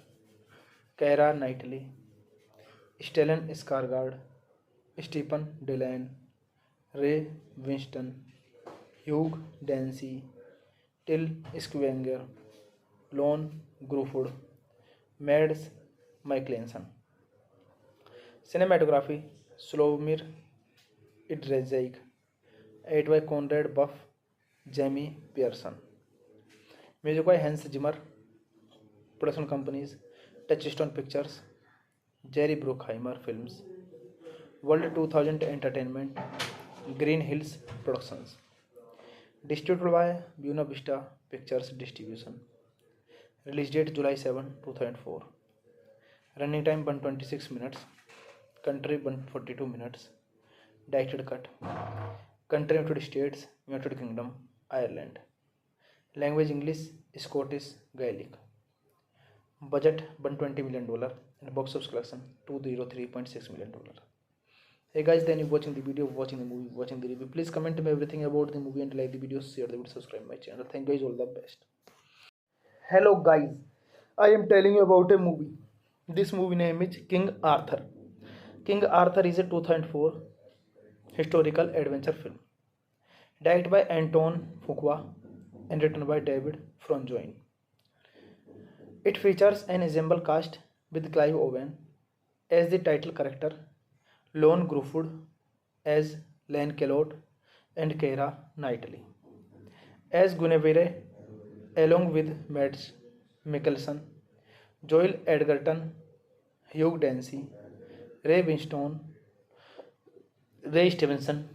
Keira Knightley, Stellan Skarsgård, Stephen Dillon, Ray Winston, Hugh Dancy, Till Schweiger, Lon Gruffudd, Mads Mikkelsen. Cinematography Slawomir Idrezic, edited by Conrad Buff, Jamie Pearson. Music by Hans Zimmer. Production companies Touchstone Pictures, Jerry Bruckheimer Films, World 2000 Entertainment, Green Hills Productions. Distributed by Buena Vista Pictures Distribution. Release date July 7, 2004. Running time 126 minutes. Country 142 minutes. Directed cut. Country United States, United Kingdom, Ireland. Language English, Scottish, Gaelic. Budget $120 million and box office collection $203.6 million. Hey guys, then you watching the video, watching the movie, watching the review. Please comment me everything about the movie and like the video, share the video, subscribe my channel. Thank you guys, all the best. Hello guys, I am telling you about a movie. This movie name is King Arthur. King Arthur is a 2004 historical adventure film, directed by Anton Fuqua and written by David Franzoin. It features an ensemble cast with Clive Owen as the title character, Lon Gruffudd as Lancelot, and Keira Knightley as Guinevere, along with Mads Mikkelsen, Joel Edgerton, Hugh Dancy, Ray Winstone, Ray Stevenson,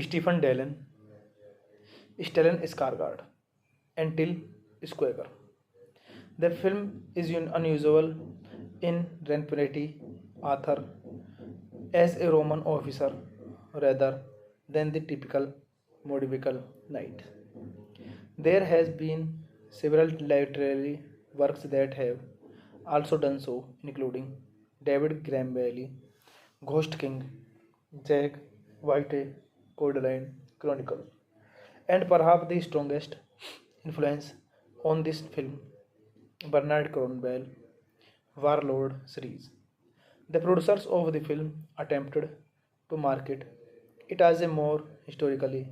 Stephen Dillon, Stellan Skarsgård, and Till Schweiger. The film is unusual in Renperetti Arthur as a Roman officer rather than the typical medieval knight. There has been several literary works that have also done so, including David Graham Bailey, Ghost King, Jack White, Codeline Chronicle, and perhaps the strongest influence on this film, Bernard Cornwell, Warlord series. The producers of the film attempted to market it as a more historically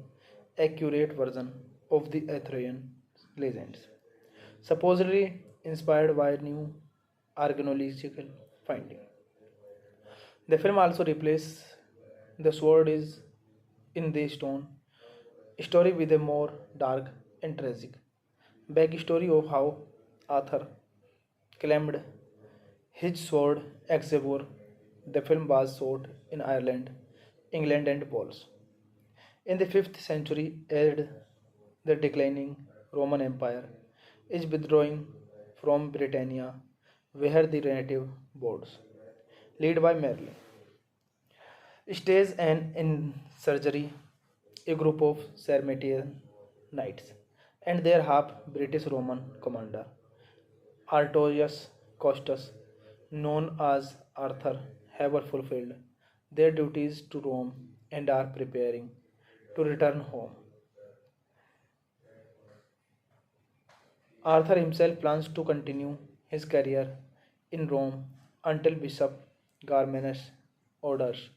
accurate version of the Arthurian legends, supposedly inspired by new archaeological findings. The film also replaces the sword is in the stone story with a more dark and tragic backstory of how Arthur claimed his sword Excalibur. The film was shot in Ireland, England, and Wales. In the 5th century, as the declining Roman Empire is withdrawing from Britannia, where the native boards, led by Merlin, stage an insurgery, a group of Sarmatian knights and their half British Roman commander, Artorius Costus, known as Arthur, have fulfilled their duties to Rome and are preparing to return home. Arthur himself plans to continue his career in Rome until Bishop Garmanus orders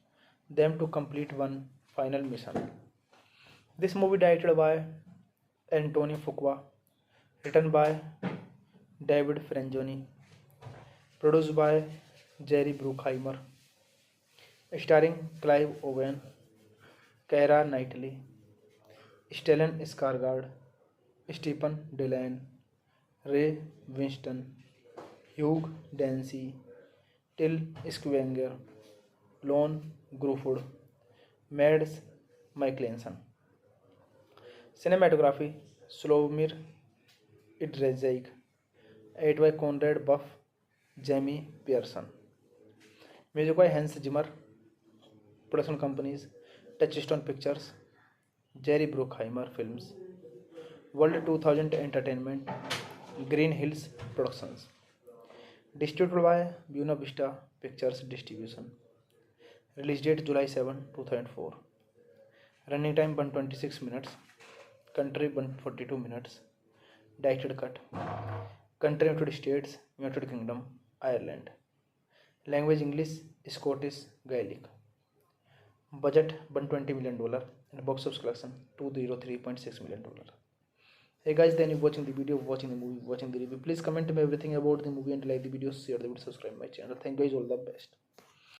them to complete one final mission. This movie directed by Antonio Fuqua, written by David Frangioni, produced by Jerry Bruckheimer, starring Clive Owen, Keira Knightley, Stellan Skarsgård, Stephen Dillon, Ray Winston, Hugh Dancy, Till Schweiger, Lon Gruffudd, Mads Mikkelsen. Cinematography Slawomir Idrezic, edited by Conrad Buff, Jamie Pearson. Music by Hans Zimmer. Production companies Touchstone Pictures, Jerry Bruckheimer Films, World 2000 Entertainment, Green Hills Productions. Distributed by Buena Vista Pictures Distribution. Release date July 7, 2004. Running time 126 minutes. Country 142 minutes. Directed cut. Country United States, United Kingdom, Ireland. Language English, Scottish, Gaelic. Budget $120 million and box office collection $203.6 million. Hey guys, then you watching the video, watching the movie, watching the review. Please comment me everything about the movie and like the video, share the video, subscribe my channel. Thank you guys, all the best.